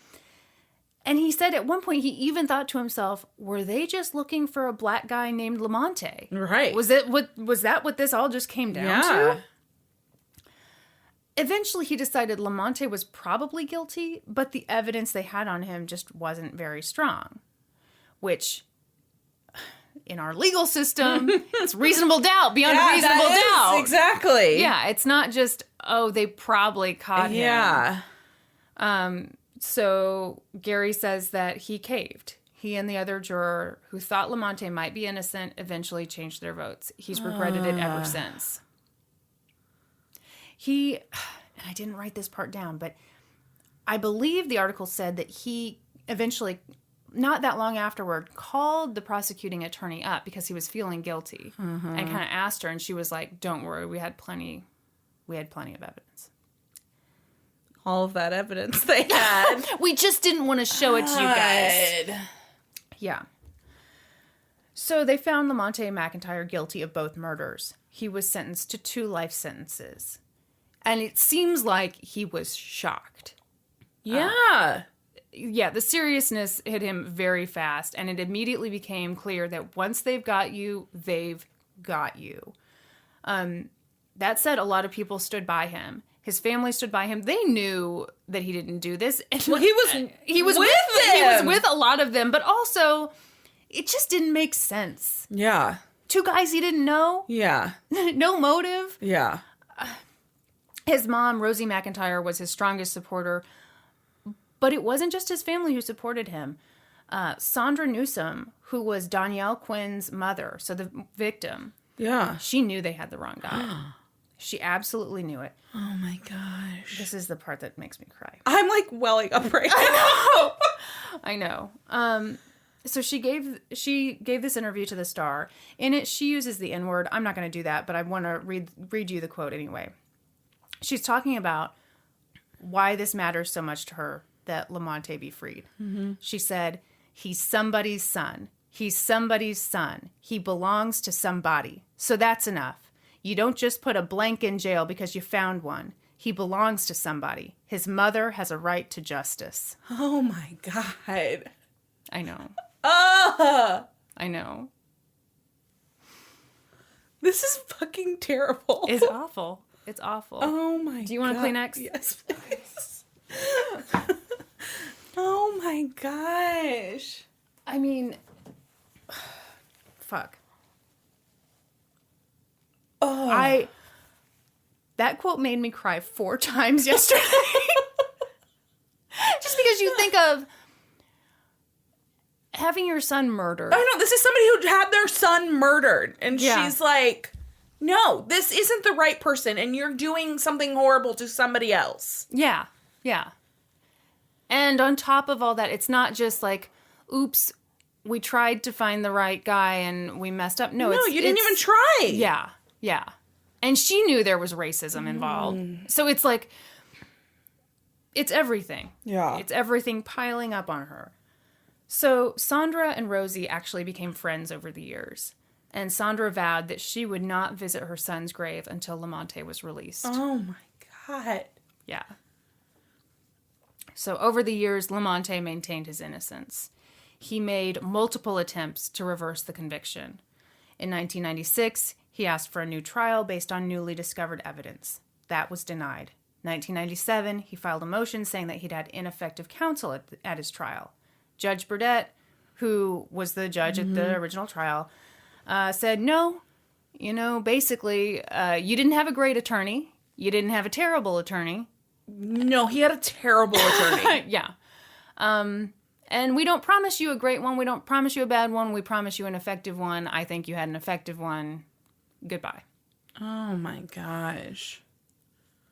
he said at one point he even thought to himself, were they just looking for a black guy named Lamonte? Right. Was that what this all just came down to? Eventually he decided Lamonte was probably guilty, but the evidence they had on him just wasn't very strong. Which, in our legal system, it's reasonable doubt beyond a reasonable doubt. Exactly. Yeah, it's not just, oh, they probably caught him. Yeah. So Gary says that he caved. He and the other juror who thought Lamonte might be innocent eventually changed their votes. He's regretted it ever since. And I didn't write this part down, but I believe the article said that he eventually, not that long afterward, called the prosecuting attorney up because he was feeling guilty and kind of asked her, and she was like, don't worry, we had plenty of evidence. All of that evidence they had. We just didn't want to show it to you guys. Yeah. So they found Lamonte McIntyre guilty of both murders. He was sentenced to 2 life sentences. And it seems like he was shocked. Yeah. Yeah, the seriousness hit him very fast, and it immediately became clear that once they've got you, they've got you. That said, a lot of people stood by him. His family stood by him. They knew that he didn't do this. Well, he was with them. He was with a lot of them, but also it just didn't make sense. Yeah. 2 guys he didn't know. Yeah. No motive. Yeah. His mom, Rosie McIntyre, was his strongest supporter. But it wasn't just his family who supported him. Sandra Newsom, who was Danielle Quinn's mother, so the victim, she knew they had the wrong guy. She absolutely knew it. Oh my gosh. This is the part that makes me cry. I'm like welling up right now. I know. So she gave this interview to the Star. In it, she uses the N-word. I'm not going to do that, but I want to read you the quote anyway. She's talking about why this matters so much to her that Lamonte be freed. Mm-hmm. She said, he's somebody's son. He's somebody's son. He belongs to somebody. So that's enough. You don't just put a blank in jail because you found one. He belongs to somebody. His mother has a right to justice. Oh my God. I know. I know. This is fucking terrible. It's awful. It's awful. Oh my god. Do you want a Kleenex? Yes, please. Oh my gosh. I mean, fuck. Oh. That quote made me cry 4 times yesterday. Just because you think of having your son murdered. I know, this is somebody who had their son murdered. And she's like, no, this isn't the right person. And you're doing something horrible to somebody else. Yeah. Yeah. And on top of all that, it's not just like, oops, we tried to find the right guy and we messed up. No, you didn't even try. Yeah. Yeah. And she knew there was racism involved. So it's like, it's everything. Yeah. It's everything piling up on her. So Sandra and Rosie actually became friends over the years. And Sandra vowed that she would not visit her son's grave until Lamonte was released. Oh my God. Yeah. So over the years, Lamonte maintained his innocence. He made multiple attempts to reverse the conviction. In 1996, he asked for a new trial based on newly discovered evidence. That was denied. 1997, he filed a motion saying that he'd had ineffective counsel at his trial. Judge Burdett, who was the judge at the original trial, said, no, basically, you didn't have a great attorney. You didn't have a terrible attorney. No, he had a terrible attorney. Yeah. And we don't promise you a great one. We don't promise you a bad one. We promise you an effective one. I think you had an effective one. Goodbye. Oh my gosh.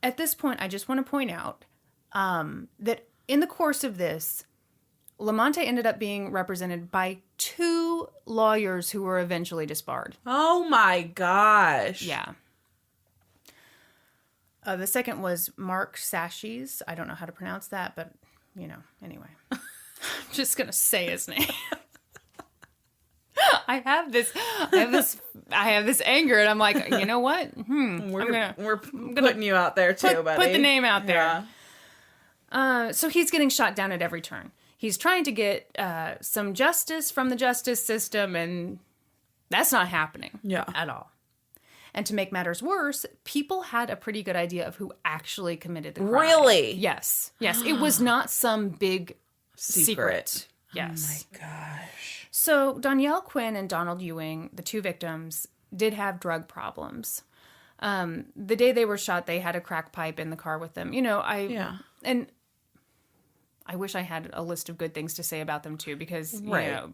At this point, I just want to point out that in the course of this, Lamonte ended up being represented by 2 lawyers who were eventually disbarred. Oh my gosh. Yeah. The second was Mark Sashes. I don't know how to pronounce that, but, anyway. I'm just going to say his name. I have this anger, and I'm like, you know what? We're putting you out there too, buddy. Put the name out there. Yeah. So he's getting shot down at every turn. He's trying to get some justice from the justice system, and that's not happening at all. And to make matters worse, people had a pretty good idea of who actually committed the crime. Really? Yes. Yes. It was not some big secret. Yes. Oh my gosh. So Danielle Quinn and Donald Ewing, the 2 victims, did have drug problems. The day they were shot, they had a crack pipe in the car with them. And I wish I had a list of good things to say about them too, because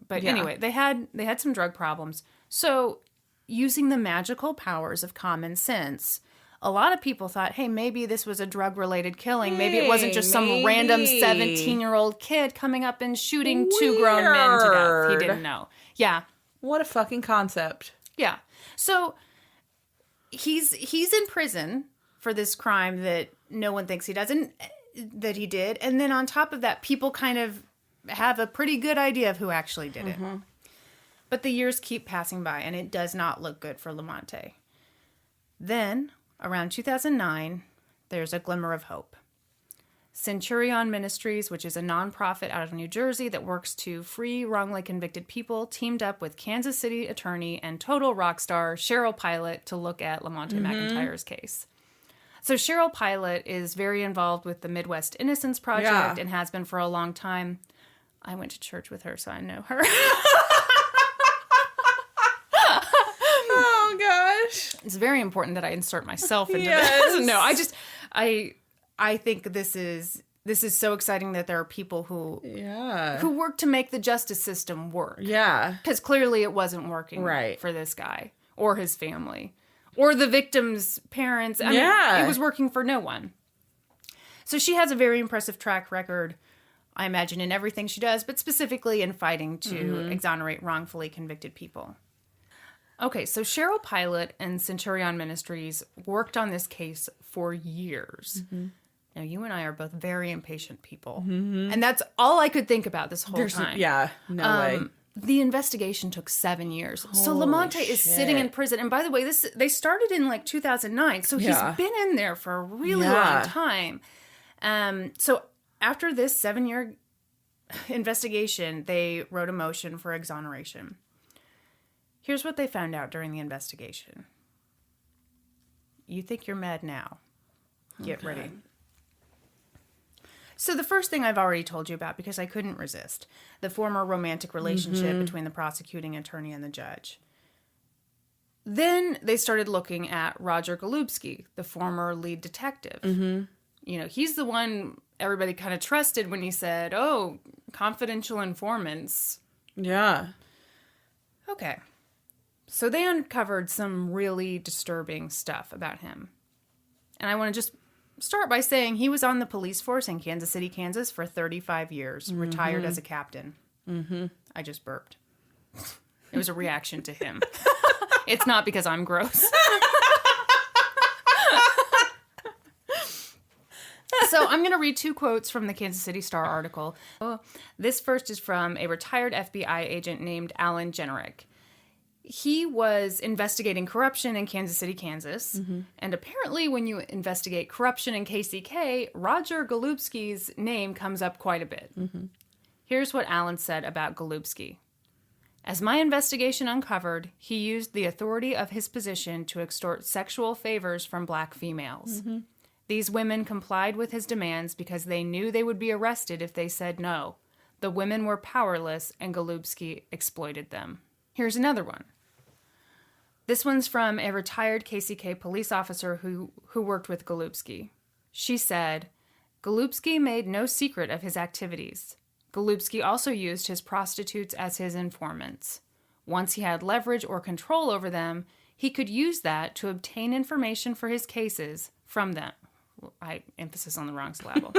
anyway, they had some drug problems. So using the magical powers of common sense, a lot of people thought, hey, maybe this was a drug-related killing. Maybe it wasn't just some random 17-year-old kid coming up and shooting 2 grown men to death. He didn't know. Yeah. What a fucking concept. Yeah. So he's in prison for this crime that no one thinks he does, and that he did. And then on top of that, people kind of have a pretty good idea of who actually did it. But the years keep passing by, and it does not look good for Lamonte. Then, around 2009, there's a glimmer of hope. Centurion Ministries, which is a nonprofit out of New Jersey that works to free wrongly convicted people, teamed up with Kansas City attorney and total rock star Cheryl Pilot to look at Lamonte McIntyre's case. So Cheryl Pilot is very involved with the Midwest Innocence Project and has been for a long time. I went to church with her, so I know her. Oh, gosh. It's very important that I insert myself into this. No, I think this is so exciting that there are people who work to make the justice system work. Yeah. Because clearly it wasn't working for this guy or his family or the victim's parents. I mean, it was working for no one. So she has a very impressive track record, I imagine, in everything she does, but specifically in fighting to exonerate wrongfully convicted people. Okay, so Cheryl Pilot and Centurion Ministries worked on this case for years. Now, you and I are both very impatient people. And that's all I could think about this whole time. No way. The investigation took 7 years. So Lamonte is sitting in prison. And by the way, they started in 2009. So he's been in there for a really long time. So after this 7-year investigation, they wrote a motion for exoneration. Here's what they found out during the investigation. you think you're mad now. Get ready. So the first thing I've already told you about because I couldn't resist. The former romantic relationship between the prosecuting attorney and the judge. Then they started looking at Roger Golubski, the former lead detective. You know, he's the one everybody kind of trusted when he said, oh, confidential informants. Yeah. Okay. So they uncovered some really disturbing stuff about him. And I want to just start by saying he was on the police force in Kansas City, Kansas for 35 years, retired as a captain. I just burped. It was a reaction to him. It's not because I'm gross. So I'm going to read 2 quotes from the Kansas City Star article. This first is from a retired FBI agent named Alan Generick. He was investigating corruption in Kansas City, Kansas. And apparently when you investigate corruption in KCK, Roger Golubski's name comes up quite a bit. Here's what Alan said about Golubski. As my investigation uncovered, he used the authority of his position to extort sexual favors from black females. These women complied with his demands because they knew they would be arrested if they said no. The women were powerless, and Golubski exploited them. Here's another one. This one's from a retired KCK police officer who worked with Golubski. She said, Golubski made no secret of his activities. Golubski also used his prostitutes as his informants. Once he had leverage or control over them, he could use that to obtain information for his cases from them. Emphasis on the wrong syllable.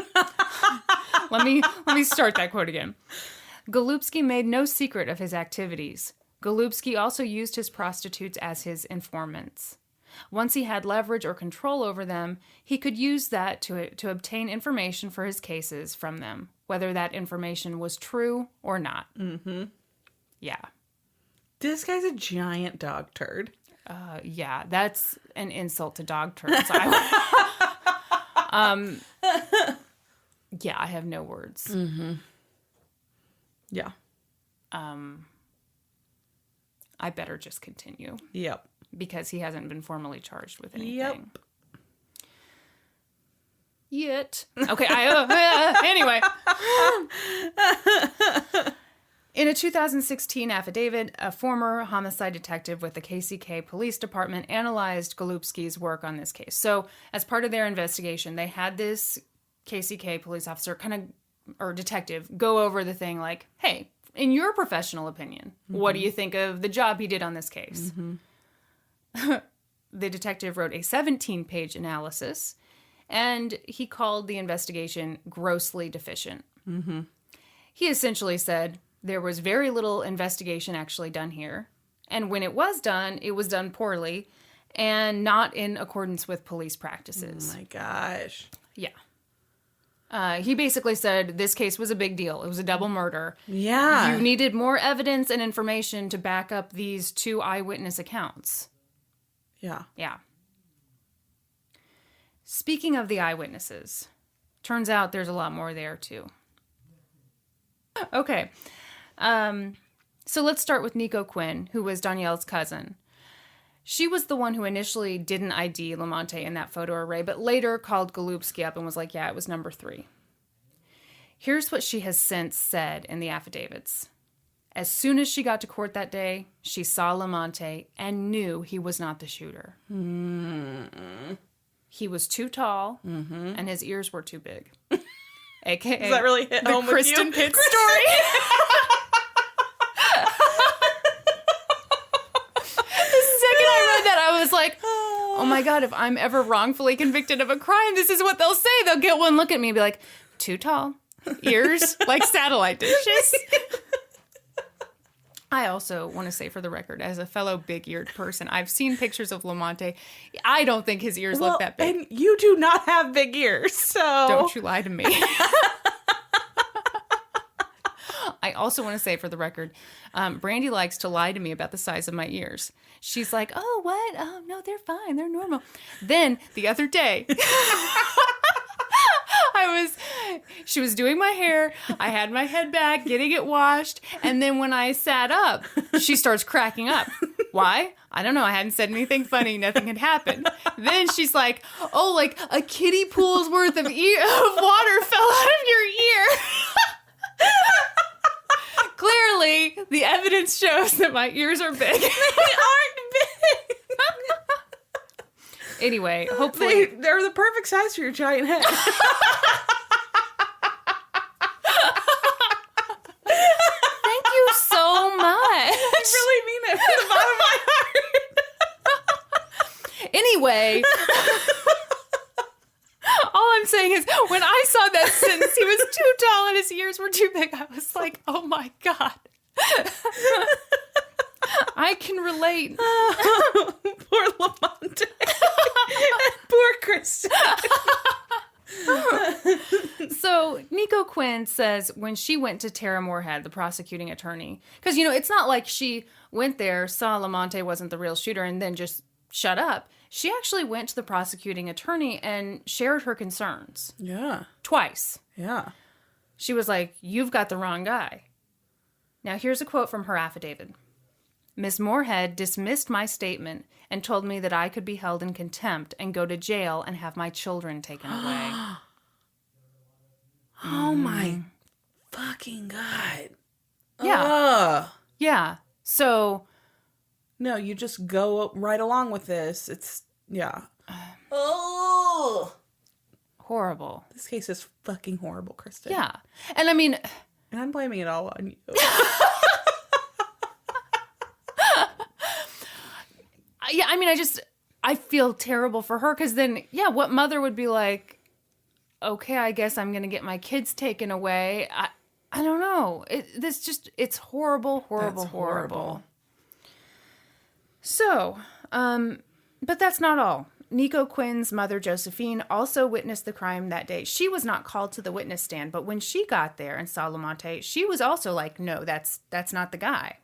Let me start that quote again. Golubski made no secret of his activities. Golubski also used his prostitutes as his informants. Once he had leverage or control over them, he could use that to obtain information for his cases from them, whether that information was true or not. Yeah. This guy's a giant dog turd. Yeah, that's an insult to dog turds. Yeah, I have no words. Yeah. I better just continue. Yep. Because he hasn't been formally charged with anything. Yet. Okay, anyway. In a 2016 affidavit, a former homicide detective with the KCK Police Department analyzed Golubski's work on this case. So, as part of their investigation, they had this KCK police officer or detective go over the thing like, hey, in your professional opinion, what do you think of the job he did on this case? The detective wrote a 17-page analysis, and he called the investigation grossly deficient. He essentially said there was very little investigation actually done here, and when it was done poorly and not in accordance with police practices. Oh my gosh. Yeah. He basically said this case was a big deal. It was a double murder. Yeah. You needed more evidence and information to back up these 2 eyewitness accounts. Yeah. Yeah. Speaking of the eyewitnesses, turns out there's a lot more there, too. Okay. So let's start with Nico Quinn, who was Danielle's cousin. She was the one who initially didn't ID Lamonte in that photo array, but later called Golubski up and was like, yeah, it was number 3. Here's what she has since said in the affidavits. As soon as she got to court that day, she saw Lamonte and knew he was not the shooter. He was too tall, and his ears were too big. AKA Does that really hit home with you? Kristin Pitt story. I was like, oh my God, if I'm ever wrongfully convicted of a crime, this is what they'll say. They'll get one look at me and be like, too tall, ears like satellite dishes. I also want to say for the record, as a fellow big-eared person, I've seen pictures of Lamonte. I don't think his ears look that big. And you do not have big ears, so... Don't you lie to me. I also want to say for the record, Brandi likes to lie to me about the size of my ears. She's like, oh, what? Oh, no, they're fine. They're normal. Then the other day, she was doing my hair. I had my head back, getting it washed. And then when I sat up, she starts cracking up. Why? I don't know. I hadn't said anything funny. Nothing had happened. Then she's like, oh, like a kiddie pool's worth of water fell out of your ear. Clearly, the evidence shows that my ears are big. They aren't big. Anyway, hopefully... They're the perfect size for your giant head. Thank you so much. I really mean it from the bottom of my heart. Anyway... All I'm saying is, when I saw that sentence, he was too tall and his ears were too big. I was like, oh my God. I can relate. Poor Lamonte. Poor Kristin. So Nico Quinn says when she went to Tara Moorhead, the prosecuting attorney, because, it's not like she went there, saw Lamonte wasn't the real shooter, and then just shut up. She actually went to the prosecuting attorney and shared her concerns. Yeah. Twice. Yeah. She was like, you've got the wrong guy. Now, here's a quote from her affidavit. Ms. Moorhead dismissed my statement and told me that I could be held in contempt and go to jail and have my children taken away. Oh my fucking God. Yeah. Ugh. Yeah. So... No, you just go right along with this. It's, yeah. Oh. Horrible. This case is fucking horrible, Kristin. Yeah. And I mean... And I'm blaming it all on you. Yeah, I mean, I feel terrible for her because then, yeah, what mother would be like, okay, I guess I'm going to get my kids taken away. I don't know. It's horrible, horrible, That's horrible. So, but that's not all. Nico Quinn's mother, Josephine, also witnessed the crime that day. She was not called to the witness stand, but when she got there and saw Lamonte, she was also like, no, that's not the guy.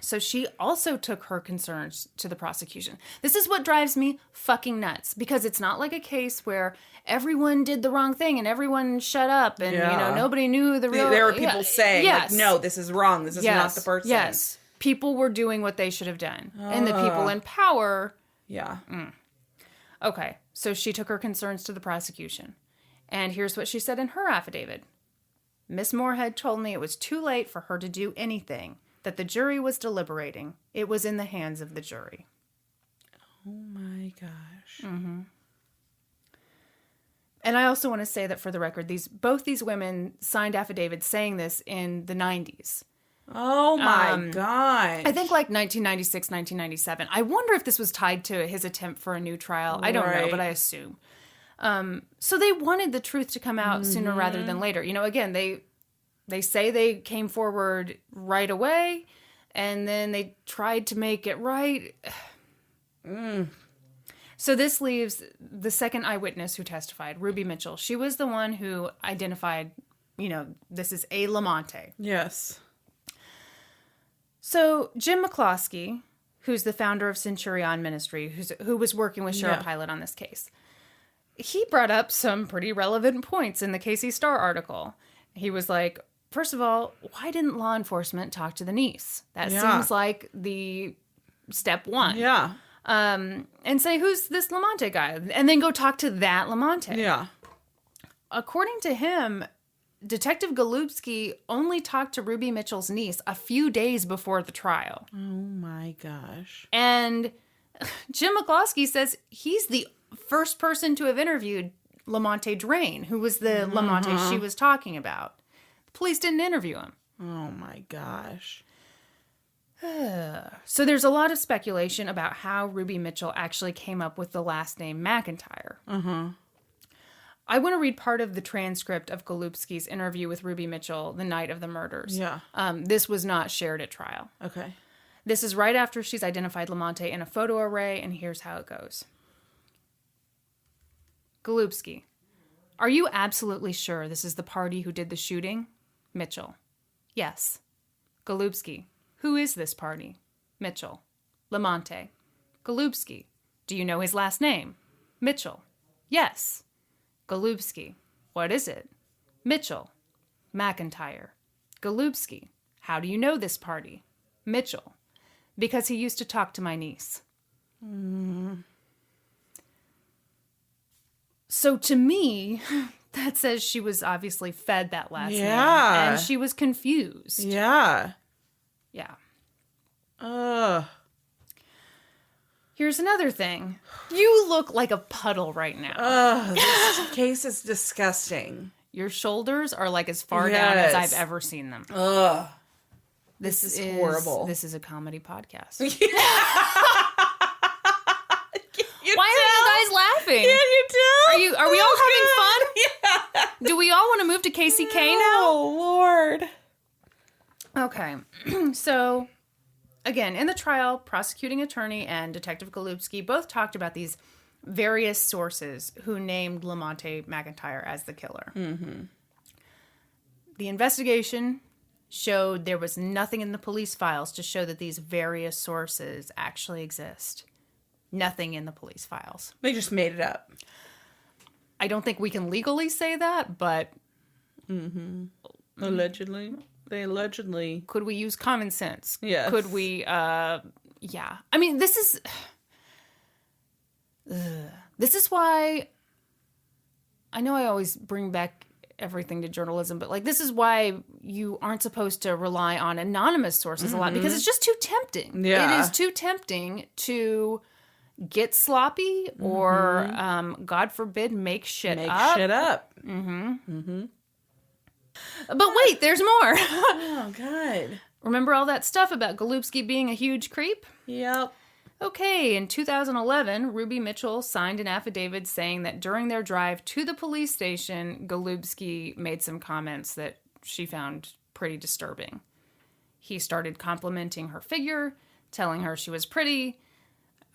So she also took her concerns to the prosecution. This is what drives me fucking nuts, because it's not like a case where everyone did the wrong thing and everyone shut up and, nobody knew the real... There were people saying, like, no, this is wrong. This is not the person. Yes. People were doing what they should have done. And the people in power... Yeah. Okay, so she took her concerns to the prosecution. And here's what she said in her affidavit. Miss Moorhead told me it was too late for her to do anything, that the jury was deliberating. It was in the hands of the jury. Oh my gosh. Mm-hmm. And I also want to say that for the record, both these women signed affidavits saying this in the 90s. Oh my God. I think like 1996, 1997. I wonder if this was tied to his attempt for a new trial. I don't know, but I assume. So they wanted the truth to come out sooner rather than later. Again, they say they came forward right away, and then they tried to make it right. So this leaves the second eyewitness who testified, Ruby Mitchell. She was the one who identified, this is a Lamonte. Yes. So Jim McCloskey, who's the founder of Centurion Ministry, who was working with Cheryl Pilot on this case, he brought up some pretty relevant points in the Casey Star article. He was like, first of all, why didn't law enforcement talk to the niece? That seems like the step one. Yeah. And say, who's this Lamonte guy? And then go talk to that Lamonte. Yeah. According to him, Detective Golubski only talked to Ruby Mitchell's niece a few days before the trial. Oh my gosh. And Jim McCloskey says he's the first person to have interviewed Lamonte Drain, who was the Lamonte she was talking about. The police didn't interview him. Oh my gosh. So there's a lot of speculation about how Ruby Mitchell actually came up with the last name McIntyre. I want to read part of the transcript of Golubski's interview with Ruby Mitchell the night of the murders. Yeah. This was not shared at trial. Okay. This is right after she's identified Lamonte in a photo array, and here's how it goes. Golubski, are you absolutely sure this is the party who did the shooting? Mitchell, yes. Golubski, who is this party? Mitchell, Lamonte. Golubski, do you know his last name? Mitchell, yes. Golubski, what is it? Mitchell, McIntyre. Golubski, how do you know this party? Mitchell, because he used to talk to my niece. So to me, that says she was obviously fed that last name. And she was confused. Yeah. Yeah. Ugh. Here's another thing. You look like a puddle right now. Ugh, this case is disgusting. Your shoulders are like as far down as I've ever seen them. Ugh. This is horrible. This is a comedy podcast. Why are you guys laughing? Can you tell? Are we all having fun? Yeah. Do we all want to move to KCK now? Oh, Lord. Okay. So, again, in the trial, prosecuting attorney and Detective Golubski both talked about these various sources who named Lamonte McIntyre as the killer. Mm-hmm. The investigation showed there was nothing in the police files to show that these various sources actually exist. Nothing in the police files. They just made it up. I don't think we can legally say that, but... Allegedly. They allegedly... Could we use common sense? Yes. Could we, yeah. I mean, this is why... I know I always bring back everything to journalism, but like, this is why you aren't supposed to rely on anonymous sources a lot, because it's just too tempting. Yeah. It is too tempting to... get sloppy or, God forbid, make shit up. But wait, there's more. Oh, God. Remember all that stuff about Golubski being a huge creep? Yep. Okay, in 2011, Ruby Mitchell signed an affidavit saying that during their drive to the police station, Golubski made some comments that she found pretty disturbing. He started complimenting her figure, telling her she was pretty,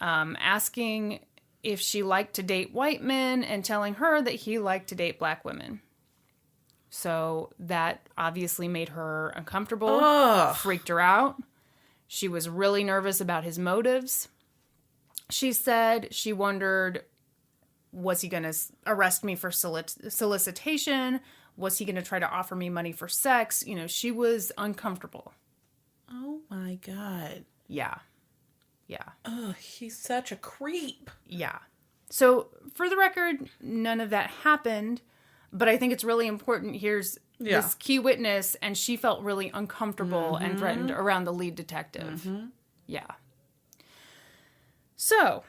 asking if she liked to date white men, and telling her that he liked to date black women. So that obviously made her uncomfortable, freaked her out. She was really nervous about his motives. She said she wondered, was he going to arrest me for solicitation? Was he going to try to offer me money for sex? You know, she was uncomfortable. Oh, my God. Yeah. Yeah. Oh, he's such a creep. Yeah. So, for the record, none of that happened, but I think it's really important. Here's this key witness, and she felt really uncomfortable and threatened around the lead detective. Yeah. So,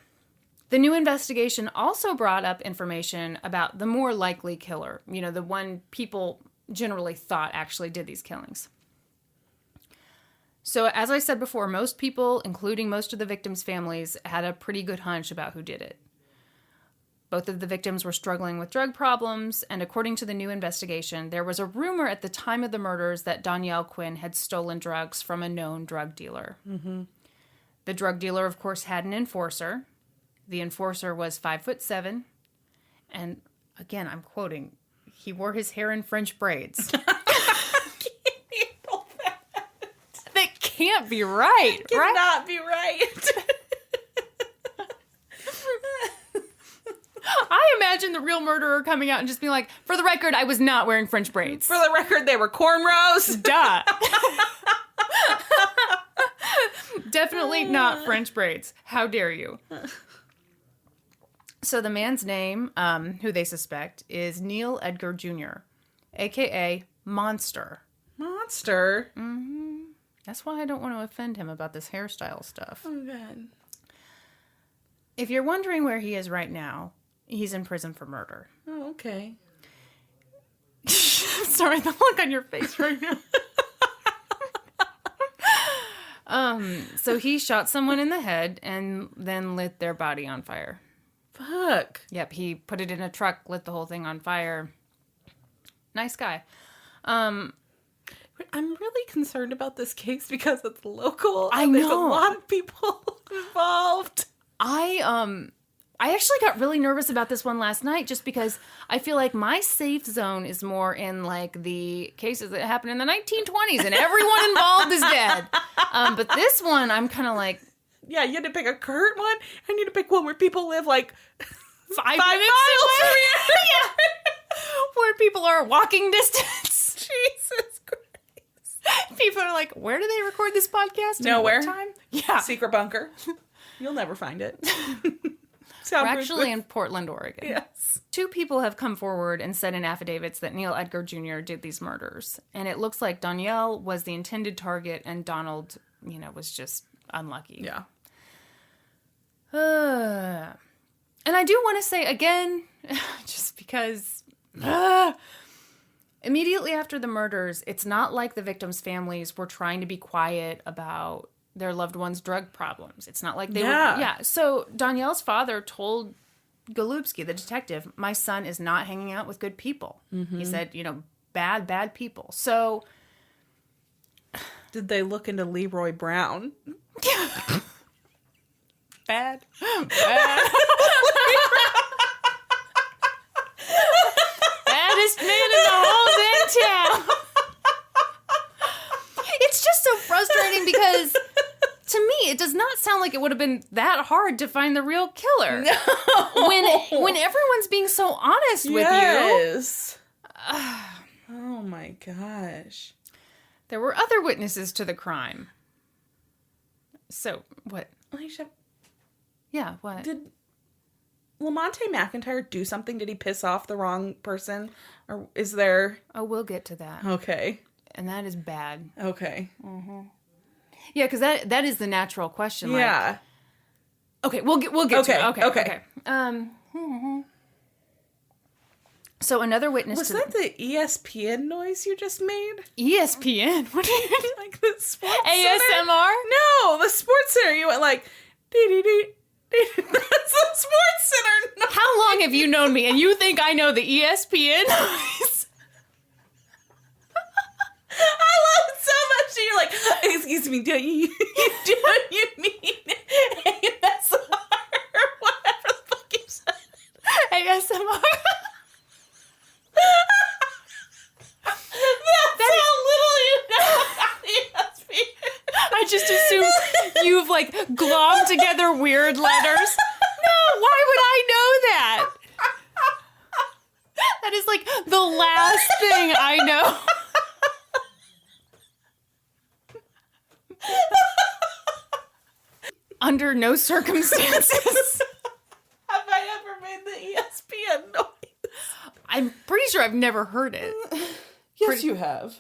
the new investigation also brought up information about the more likely killer, you know, the one people generally thought actually did these killings. So, as I said before, most people, including most of the victims' families, had a pretty good hunch about who did it. Both of the victims were struggling with drug problems, and according to the new investigation, there was a rumor at the time of the murders that Danielle Quinn had stolen drugs from a known drug dealer. The drug dealer, of course, had an enforcer. The enforcer was 5'7", and again, I'm quoting, he wore his hair in French braids. That can't be right, It cannot be right. I imagine the real murderer coming out and just being like, for the record, I was not wearing French braids. For the record, they were cornrows. Duh. Definitely not French braids. How dare you? So the man's name, who they suspect, is Neil Edgar Jr., a.k.a. Monster. Monster? That's why I don't want to offend him about this hairstyle stuff. Oh, God. If you're wondering where he is right now, he's in prison for murder. Oh, okay. Sorry, the look on your face right now. So he shot someone in the head and then lit their body on fire. Fuck. Yep, he put it in a truck, lit the whole thing on fire. Nice guy. I'm really concerned about this case because it's local. I and know. There's a lot of people involved. I actually got really nervous about this one last night just because I feel like my safe zone is more in like the cases that happened in the 1920s and everyone involved is dead. But this one, I'm kind of like... Yeah, you had to pick a current one and you had to pick one where people live like 5 miles from here. Yeah. Where people are walking distance. Jesus Christ. People are like, where do they record this podcast? Nowhere. What time? Yeah. Secret bunker. You'll never find it. We're actually in Portland, Oregon. Yes. 2 people have come forward and said in affidavits that Neil Edgar Jr. did these murders. And it looks like Danielle was the intended target and Donald, was just unlucky. Yeah. And I do want to say again, just because immediately after the murders, it's not like the victims' families were trying to be quiet about their loved ones' drug problems. It's not like they were. Yeah. So Danielle's father told Golubski, the detective, my son is not hanging out with good people. Mm-hmm. He said, bad people. So did they look into Leroy Brown? Yeah. Bad. Baddest man in the whole dang town. It's just so frustrating because to me, it does not sound like it would have been that hard to find the real killer. No. When everyone's being so honest with you. Yes. Oh my gosh. There were other witnesses to the crime. So, what? Alicia, yeah, what? Did Lamonte McIntyre do something? Did he piss off the wrong person? Or is there... Oh, we'll get to that. Okay. And that is bad. Okay. Mm-hmm. Yeah, because that is the natural question. Yeah. Okay, we'll get to it. Okay. So another witness was that the ESPN noise you just made? ESPN? What do you mean? Like the sports ASMR? Center? No, the sports center. You went like, dee-dee-dee. That's the sports center noise. How long have you known me and you think I know the ESPN noise? I love it so much. You're like, excuse me, do you mean ASMR or whatever the fuck you said? ASMR? That's how little you know about ESPN. I just assume you've like glommed together weird letters. No, why would I know that? That is like the last thing I know. Under no circumstances have I ever made the ESPN noise. I'm pretty sure I've never heard it. Yes, you have.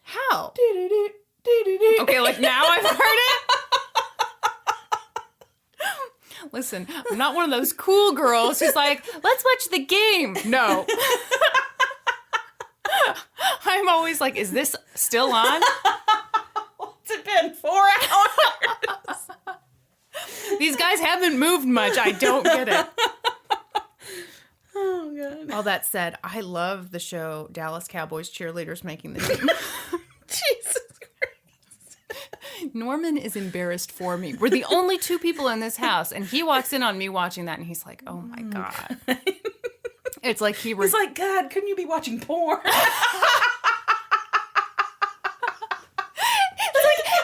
How? Okay, Okay, like now I've heard it? Listen, I'm not one of those cool girls who's like, let's watch the game. No. I'm always like, is this still on? What's it been? 4 hours? These guys haven't moved much. I don't get it. Oh, God. All that said, I love the show Dallas Cowboys Cheerleaders Making the Team. Jesus Christ. Norman is embarrassed for me. We're the only 2 people in this house, and he walks in on me watching that, and he's like, oh, my God. It's like he's like, God, couldn't you be watching porn?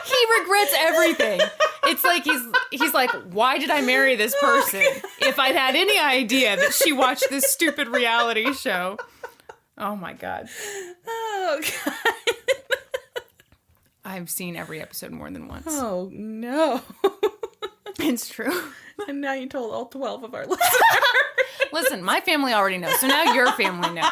He regrets everything. It's like he's like, why did I marry this person? If I'd had any idea that she watched this stupid reality show. Oh my God. Oh God. I've seen every episode more than once. Oh no. It's true. And now you told all 12 of our listeners. Listen, my family already knows, so now your family knows.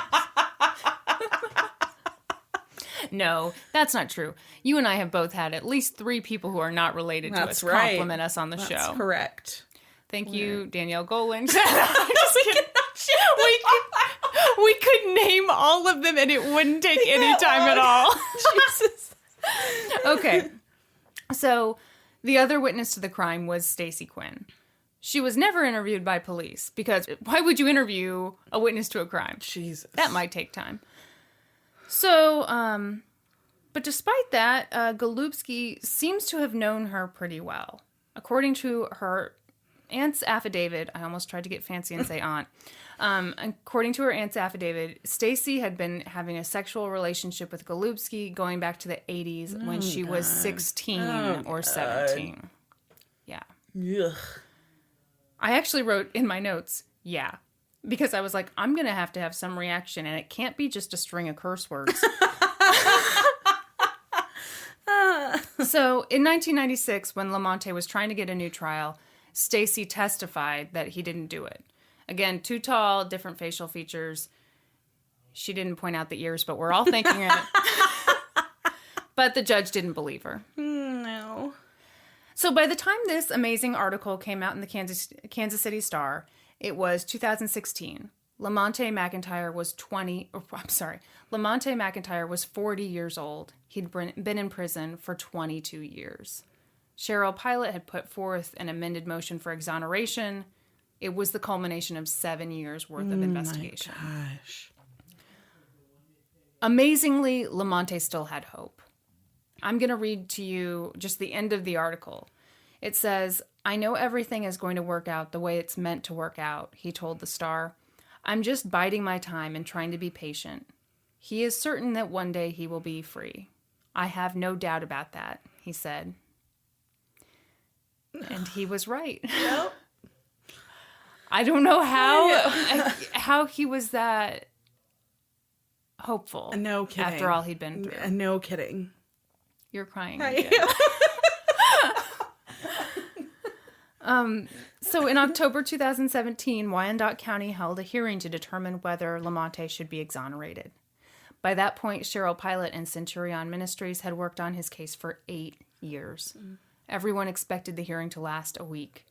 No, that's not true. You and I have both had at least 3 people who are not related to us compliment us on the show. That's correct. Thank you, Danielle Goland. We could name all of them and it wouldn't take any time at all. Jesus. Okay. So the other witness to the crime was Stacy Quinn. She was never interviewed by police because why would you interview a witness to a crime? Jesus. That might take time. So, but despite that, Golubski seems to have known her pretty well. According to her aunt's affidavit, I almost tried to get fancy and say aunt. According to her aunt's affidavit, Stacy had been having a sexual relationship with Golubski going back to the 80s when she was 16 or 17. Yeah. Ugh. I actually wrote in my notes, yeah. Because I was like, I'm going to have some reaction, and it can't be just a string of curse words. So in 1996, when Lamonte was trying to get a new trial, Stacy testified that he didn't do it. Again, too tall, different facial features. She didn't point out the ears, but we're all thinking it. But the judge didn't believe her. No. So by the time this amazing article came out in the Kansas City Star, it was 2016. Lamonte McIntyre was 40 years old. He'd been in prison for 22 years. Cheryl Pilot had put forth an amended motion for exoneration. It was the culmination of 7 years worth of investigation. My gosh. Amazingly, Lamonte still had hope. I'm going to read to you just the end of the article. It says, "I know everything is going to work out the way it's meant to work out," he told the Star. "I'm just biding my time and trying to be patient. He is certain that one day he will be free. I have no doubt about that," he said. And he was right. Yep. I don't know how he was that hopeful. No kidding. After all he'd been through. No kidding. You're crying. I am. So in October 2017, Wyandotte County held a hearing to determine whether Lamonte should be exonerated. By that point, Cheryl Pilot and Centurion Ministries had worked on his case for 8 years. Everyone expected the hearing to last a week.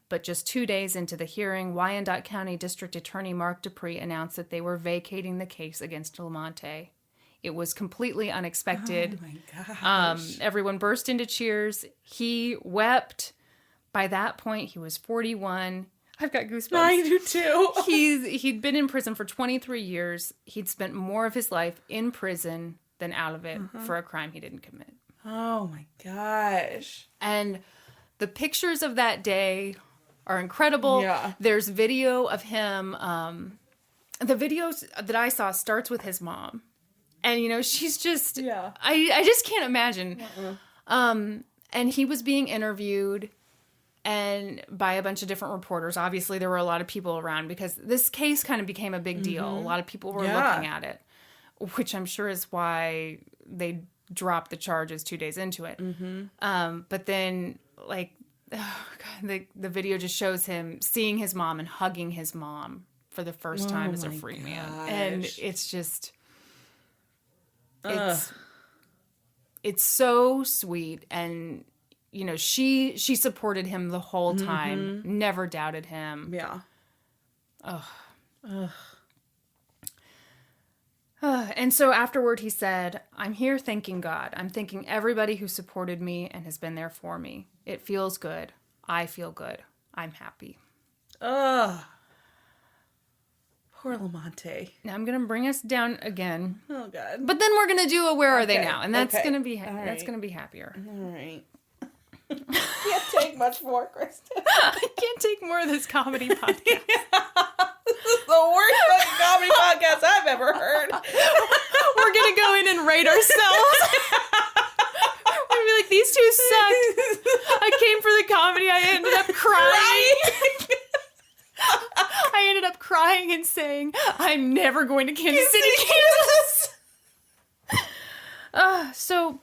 But just 2 days into the hearing, Wyandotte County District Attorney Mark Dupree announced that they were vacating the case against Lamonte. It was completely unexpected. Oh my gosh. Everyone burst into cheers. He wept. By that point, he was 41. I've got goosebumps. I do too. He'd been in prison for 23 years. He'd spent more of his life in prison than out of it for a crime he didn't commit. Oh my gosh. And the pictures of that day are incredible. Yeah. There's video of him. The videos that I saw starts with his mom. And, you know, she's just... Yeah. I just can't imagine. And he was being interviewed and by a bunch of different reporters. Obviously, there were a lot of people around because this case kind of became a big deal. A lot of people were looking at it, which I'm sure is why they dropped the charges 2 days into it. But then, like, oh God, the video just shows him seeing his mom and hugging his mom for the first time as a free man. And it's just... It's so sweet, and you know she supported him the whole time, never doubted him. Yeah. And so afterward he said, "I'm here thanking God. I'm thanking everybody who supported me and has been there for me. It feels good. I feel good. I'm happy." Poor Lamonte. Now I'm gonna bring us down again. Oh God. But then we're gonna do a Where Are They Now? And that's gonna be right. gonna be happier. All right. Can't take much more, Kristin. I can't take more of this comedy podcast. This is the worst fucking comedy podcast I've ever heard. We're gonna go in and rate ourselves. We're gonna be like, these two sucked. I came for the comedy. I ended up crying. I ended up crying and saying, "I'm never going to Kansas City, Kansas." So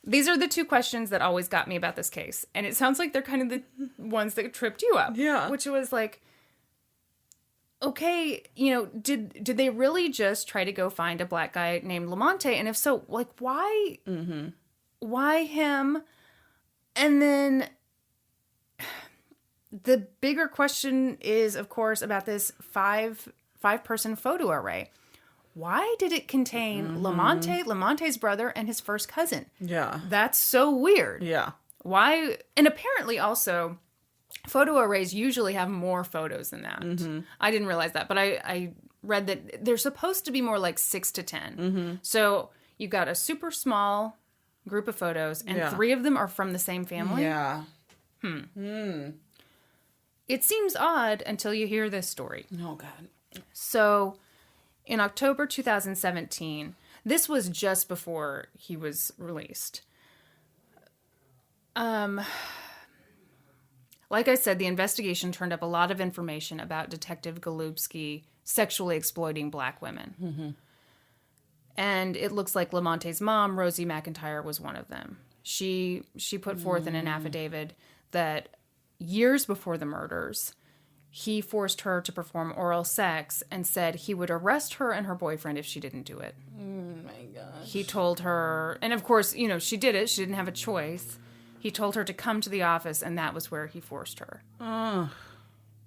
these are the two questions that always got me about this case. And it sounds like they're kind of the ones that tripped you up. Yeah. Which was like, okay, you know, did they really just try to go find a black guy named Lamonte? And if so, like, why? Why him? And then the bigger question is, of course, about this five-person photo array. Why did it contain Lamonte, Lamonte's brother, and his first cousin? Yeah. That's so weird. Yeah. Why? And apparently also, photo arrays usually have more photos than that. I didn't realize that, but I read that they're supposed to be more like 6 to 10. So you've got a super small group of photos, and 3 of them are from the same family. Yeah. It seems odd until you hear this story. Oh, God. So, in October 2017, this was just before he was released. Like I said, the investigation turned up a lot of information about Detective Golubski sexually exploiting black women. And it looks like Lamonte's mom, Rosie McIntyre, was one of them. She put forth in an affidavit that years before the murders, he forced her to perform oral sex and said he would arrest her and her boyfriend if she didn't do it. Oh my gosh. He told her, and of course, she did it. She didn't have a choice. He told her to come to the office, and that was where he forced her.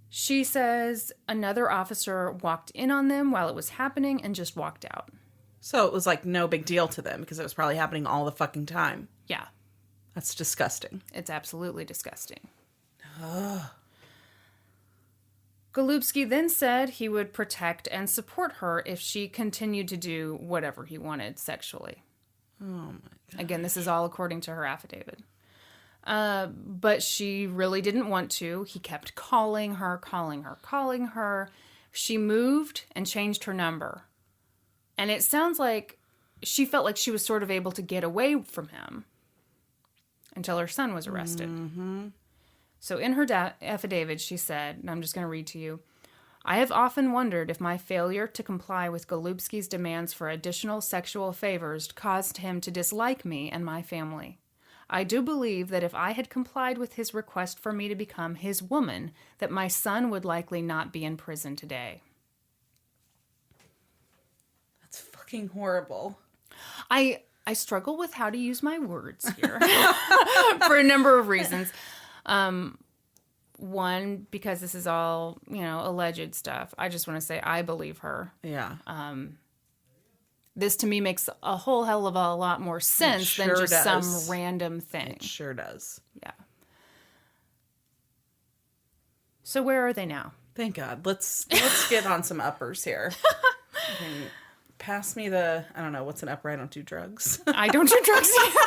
She says another officer walked in on them while it was happening and just walked out. So it was like no big deal to them because it was probably happening all the fucking time. Yeah. That's disgusting. It's absolutely disgusting. Golubski then said he would protect and support her if she continued to do whatever he wanted sexually. Oh my God. Again, this is all according to her affidavit. But she really didn't want to. He kept calling her. She moved and changed her number. And it sounds like she felt like she was sort of able to get away from him until her son was arrested. Mm-hmm. So in her affidavit, she said, and I'm just going to read to you, I have often wondered if my failure to comply with Golubski's demands for additional sexual favors caused him to dislike me and my family. I do believe that if I had complied with his request for me to become his woman, that my son would likely not be in prison today. That's fucking horrible. I struggle with how to use my words here for a number of reasons. One, because this is all, alleged stuff. I just want to say I believe her. Yeah. This to me makes a whole hell of a lot more sense than just some random thing. It sure does. Yeah. So where are they now? Thank God. Let's get on some uppers here. Pass me the, I don't know, what's an upper? I don't do drugs. I don't do drugs either.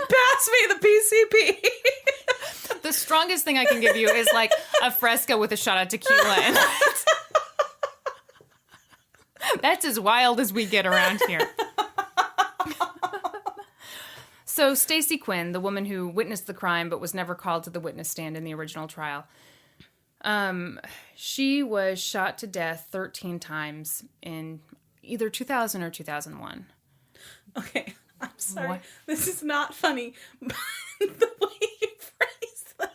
Pass me the PCP. The strongest thing I can give you is like a Fresca with a shot of tequila in it. That's as wild as we get around here. So Stacy Quinn, the woman who witnessed the crime but was never called to the witness stand in the original trial, she was shot to death 13 times in either 2000 or 2001. Okay, I'm sorry. What? This is not funny, but the way you phrased that.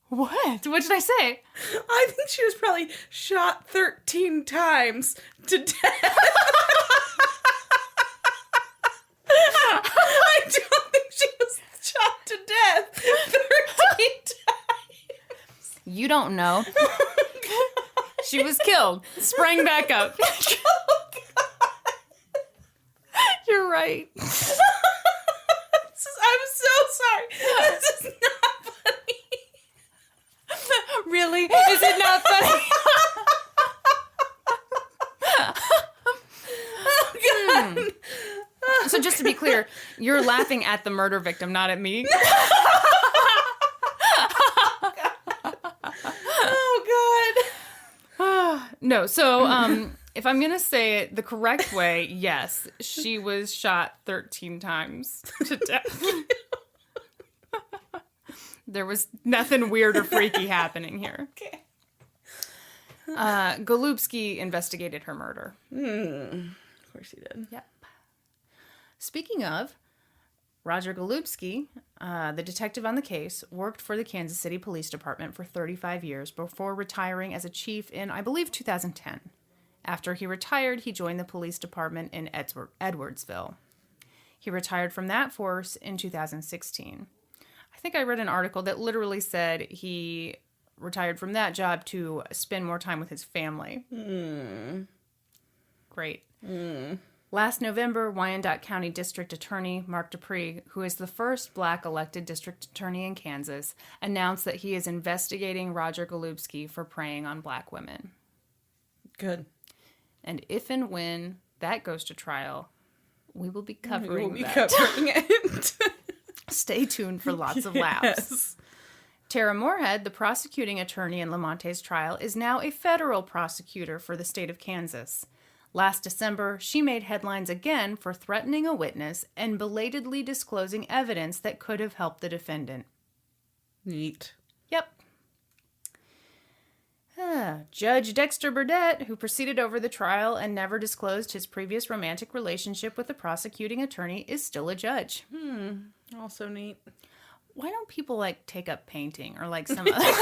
What? What did I say? I think she was probably shot 13 times to death. I don't think she was shot to death 13 times. You don't know. She was killed. Sprang back up. Oh, God. You're right. I'm so sorry. This is not funny. Really? Is it not funny? Oh, God. So just to be clear, you're laughing at the murder victim, not at me. Oh, God. No, so if I'm going to say it the correct way, yes, she was shot 13 times to death. There was nothing weird or freaky happening here. Okay. Golubski investigated her murder. Of course he did. Yep. Speaking of, Roger Golubski, the detective on the case, worked for the Kansas City Police Department for 35 years before retiring as a chief in, I believe, 2010. After he retired, he joined the police department in Edwardsville. He retired from that force in 2016. I think I read an article that literally said he retired from that job to spend more time with his family. Great. Last November, Wyandotte County District Attorney Mark Dupree, who is the first black elected district attorney in Kansas, announced that he is investigating Roger Golubski for preying on black women. Good. And if and when that goes to trial, we will be covering it. Stay tuned for lots of laughs. Tara Moorhead, the prosecuting attorney in Lamonte's trial, is now a federal prosecutor for the state of Kansas. Last December, she made headlines again for threatening a witness and belatedly disclosing evidence that could have helped the defendant. Neat. Yep. Judge Dexter Burdett, who proceeded over the trial and never disclosed his previous romantic relationship with the prosecuting attorney, is still a judge. Also neat. Why don't people, like, take up painting or, like, some other...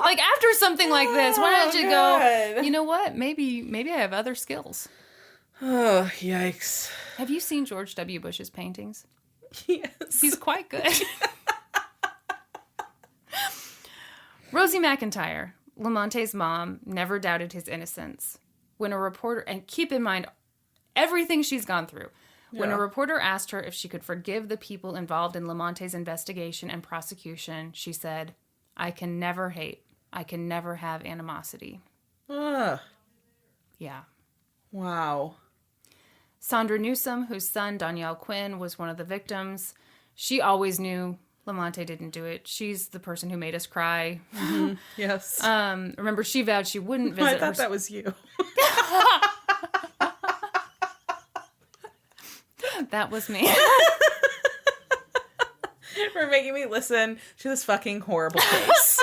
Like, after something like this, why don't you go, you know what? Maybe I have other skills. Oh, yikes. Have you seen George W. Bush's paintings? Yes. He's quite good. Rosie McIntyre, Lamonte's mom, never doubted his innocence. When a reporter, and keep in mind everything she's gone through, when a reporter asked her if she could forgive the people involved in Lamonte's investigation and prosecution, she said, "I can never hate. I can never have animosity." Ugh. Yeah. Wow. Sandra Newsom, whose son, Danielle Quinn, was one of the victims, she always knew Lamonte didn't do it. She's the person who made us cry. Mm-hmm. Yes. Remember, she vowed she wouldn't visit I thought that was you. That was me. For making me listen to this fucking horrible case.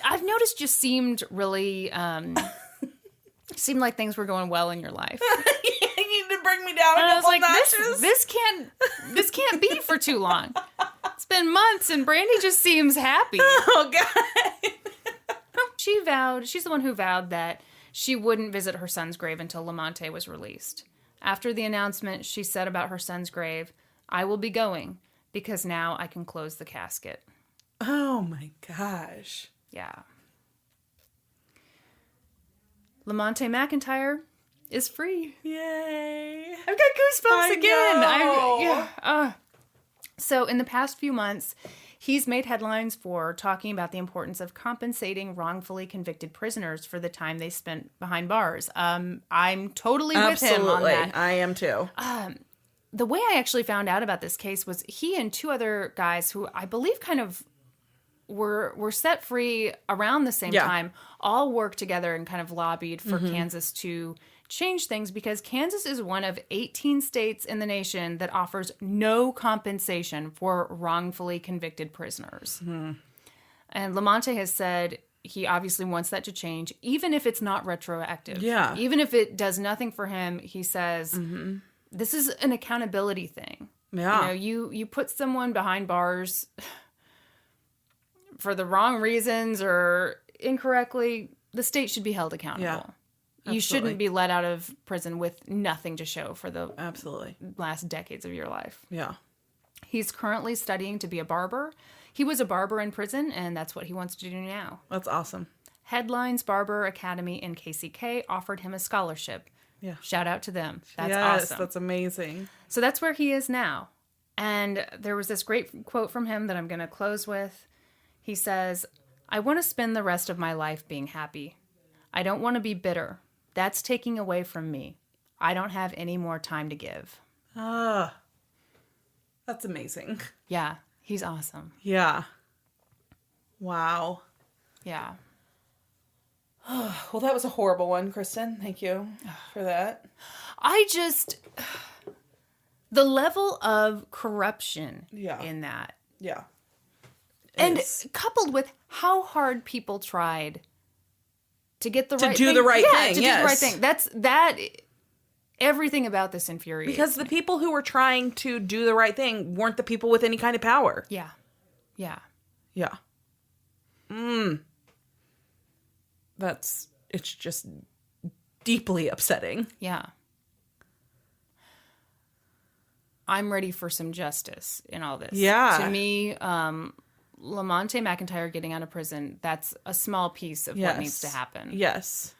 I've noticed you seemed really, seemed like things were going well in your life. You need to bring me down a couple notches. This can't be for too long. It's been months and Brandi just seems happy. Oh, God. She's the one who vowed that she wouldn't visit her son's grave until Lamonte was released. After the announcement, she said about her son's grave, "I will be going because now I can close the casket." Oh, my gosh. Yeah. Lamonte McIntyre is free. Yay. I've got goosebumps again. Know. So in the past few months, he's made headlines for talking about the importance of compensating wrongfully convicted prisoners for the time they spent behind bars. I'm totally with him on that. I am too. The way I actually found out about this case was he and two other guys who I believe kind of were set free around the same time, all worked together and kind of lobbied for Kansas to change things, because Kansas is one of 18 states in the nation that offers no compensation for wrongfully convicted prisoners. And Lamonte has said he obviously wants that to change, even if it's not retroactive. Yeah. Even if it does nothing for him, he says, this is an accountability thing. Yeah. You put someone behind bars for the wrong reasons or incorrectly, the state should be held accountable. Yeah. You shouldn't be let out of prison with nothing to show for the last decades of your life. Yeah. He's currently studying to be a barber. He was a barber in prison, and that's what he wants to do now. That's awesome. Headlines Barber Academy in KCK offered him a scholarship. Yeah. Shout out to them. That's yes, awesome. That's amazing. So that's where he is now. And there was this great quote from him that I'm going to close with. He says, "I want to spend the rest of my life being happy. I don't want to be bitter. That's taking away from me. I don't have any more time to give." That's amazing. Yeah, he's awesome. Yeah. Wow. Yeah. Well, that was a horrible one, Kristin. Thank you for that. The level of corruption in that. Yeah. And coupled with how hard people tried to get the right thing. To do the right thing. That everything about this infuriates because the people who were trying to do the right thing weren't the people with any kind of power. Yeah. Yeah. Yeah. It's just deeply upsetting. Yeah. I'm ready for some justice in all this. Yeah. To me, Lamonte McIntyre getting out of prison, that's a small piece of what needs to happen. Yes.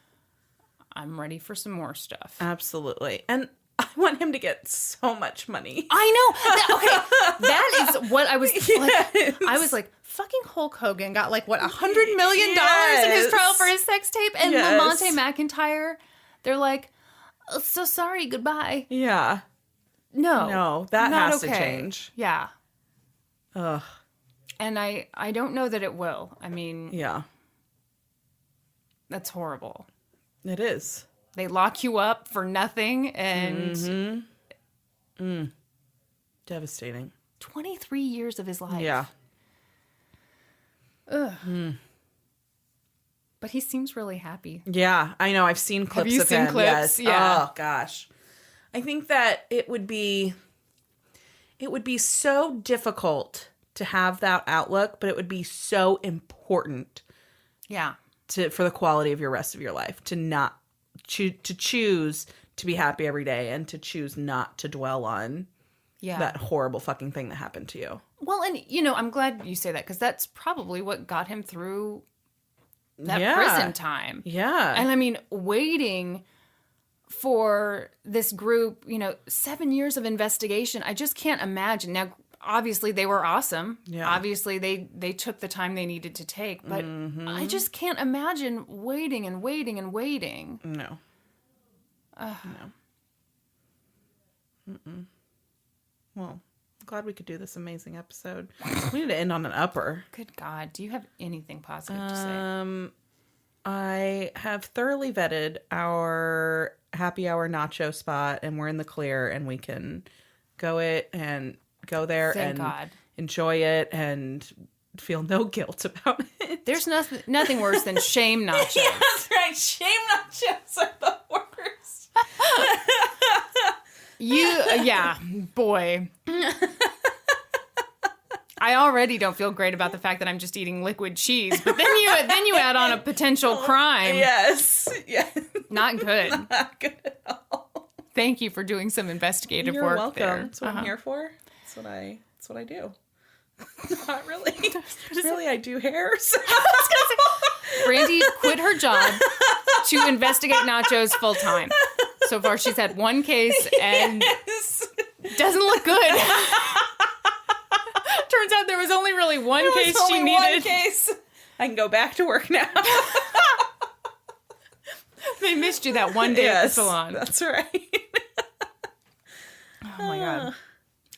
I'm ready for some more stuff. Absolutely. And I want him to get so much money. I know. That is what I was like. I was like, fucking Hulk Hogan got like, what, $100 million in his trial for his sex tape? And Lamonte McIntyre, they're like, oh, so sorry, goodbye. Yeah. No, that has to change. Yeah. Ugh. And I don't know that it will. I mean, yeah. That's horrible. It is. They lock you up for nothing and... Devastating. 23 years of his life. Yeah. Ugh. But he seems really happy. Yeah, I know. I've seen clips of him. Have you seen clips? Yes. Yeah. Oh, gosh. I think that it would be so difficult to have that outlook, but it would be so important. Yeah. For the quality of your rest of your life, to choose to be happy every day and to choose not to dwell on that horrible fucking thing that happened to you. Well, and, I'm glad you say that, because that's probably what got him through that prison time. Yeah. And I mean, waiting for this group, 7 years of investigation, I just can't imagine. Now, obviously they were awesome. Yeah. Obviously they took the time they needed to take, but I just can't imagine waiting and waiting and waiting. No. No. Mm-mm. Well, I'm glad we could do this amazing episode. We need to end on an upper. Good God. Do you have anything positive to say? I have thoroughly vetted our happy hour nacho spot, and we're in the clear, and we can go there and enjoy it and feel no guilt about it. There's nothing worse than shame nachos. Yeah, that's right. Shame nachos are the worst. Boy. I already don't feel great about the fact that I'm just eating liquid cheese, but then you add on a potential crime. Yes. Yeah. Not good. Not good at all. Thank you for doing some investigative You're work welcome. there. That's what I'm here for. That's what I do. Not really. Really, I do hairs. Brandi quit her job to investigate nachos full time. So far, she's had one case and doesn't look good. Turns out there was only really one case she needed. One case. I can go back to work now. They missed you that one day at the salon. That's right. Oh my God.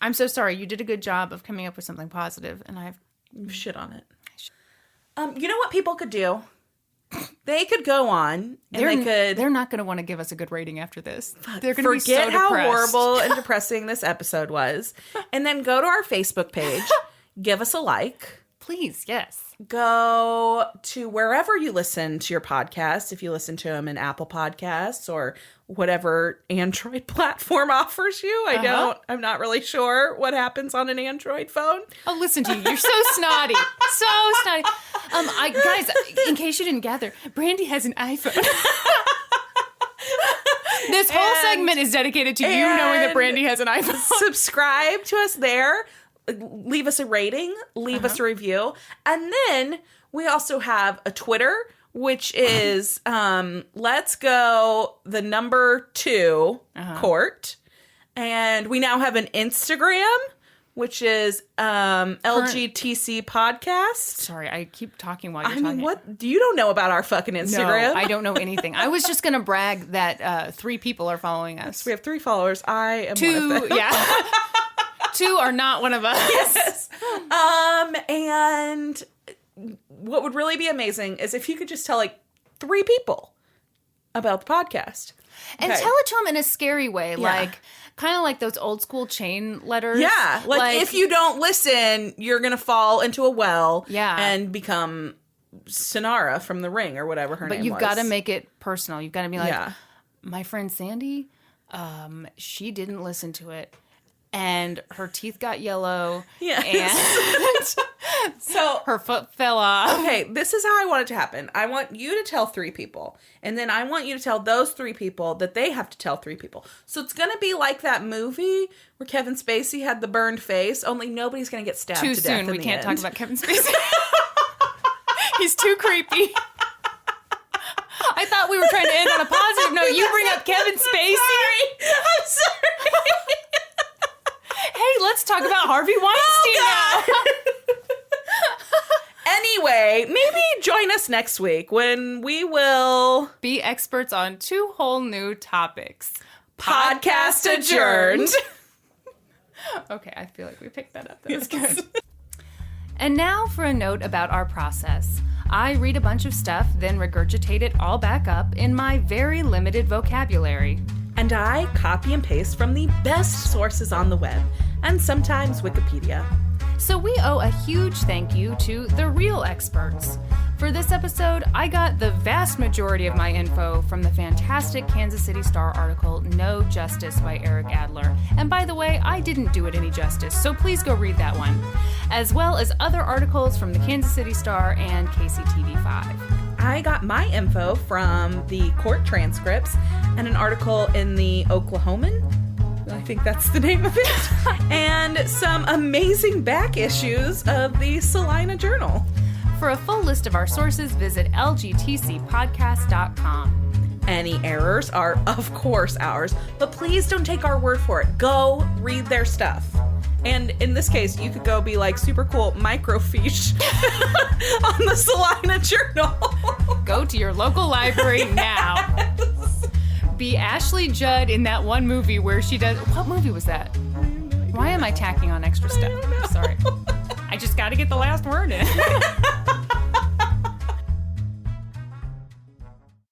I'm so sorry. You did a good job of coming up with something positive, and I've shit on it. You know what people could do? They could go on and they're not going to want to give us a good rating after this. They're going to be so forget how depressed. horrible and depressing this episode was, and then go to our Facebook page, give us a like. Please, yes. Go to wherever you listen to your podcasts. If you listen to them in Apple Podcasts or whatever Android platform offers you. I'm not really sure what happens on an Android phone. Oh, listen to you. You're so snotty. So snotty. Guys, in case you didn't gather, Brandi has an iPhone. This whole segment is dedicated to you knowing that Brandi has an iPhone. Subscribe to us there. Leave us a rating. Leave us a review. And then we also have a Twitter, which is Let's Go the number 2 Court. And we now have an Instagram, which is LGTC Podcast. Sorry, I keep talking while you're talking. What? You don't know about our fucking Instagram? No, I don't know anything. I was just going to brag that 3 people are following us. Yes, we have 3 followers. I am 2, one of them. Yeah. 2 are not one of us. Yes. And what would really be amazing is if you could just tell 3 people about the podcast. And tell it to them in a scary way, kind of like those old school chain letters. Yeah, like if you don't listen, you're going to fall into a well Yeah. and become Sonara from The Ring or whatever her name was. But you've got to make it personal. You've got to be like, my friend Sandy, she didn't listen to it. And her teeth got yellow. Yeah. And so her foot fell off. Okay, this is how I want it to happen. I want you to tell 3 people. And then I want you to tell those 3 people that they have to tell 3 people. So it's going to be like that movie where Kevin Spacey had the burned face, only nobody's going to get stabbed to death. Too soon. We can't talk about Kevin Spacey. He's too creepy. I thought we were trying to end on a positive note. You bring up Kevin Spacey. I'm sorry. Hey, let's talk about Harvey Weinstein now. Anyway, maybe join us next week when we will be experts on 2 whole new topics. Podcast adjourned. Okay, I feel like we picked that up. That was good. And now for a note about our process. I read a bunch of stuff, then regurgitate it all back up in my very limited vocabulary. And I copy and paste from the best sources on the web, and sometimes Wikipedia. So we owe a huge thank you to the real experts. For this episode, I got the vast majority of my info from the fantastic Kansas City Star article, No Justice by Eric Adler. And by the way, I didn't do it any justice, so please go read that one. As well as other articles from the Kansas City Star and KCTV5. I got my info from the court transcripts and an article in the Oklahoman. I think that's the name of it. And some amazing back issues of the Salina Journal. For a full list of our sources, visit lgtcpodcast.com. Any errors are, of course, ours, but please don't take our word for it. Go read their stuff. And in this case, you could go be like super cool microfiche on the Salina Journal. Go to your local library now. Be Ashley Judd in that one movie where she does... What movie was that? Why am I tacking on extra stuff? Sorry. I just got to get the last word in.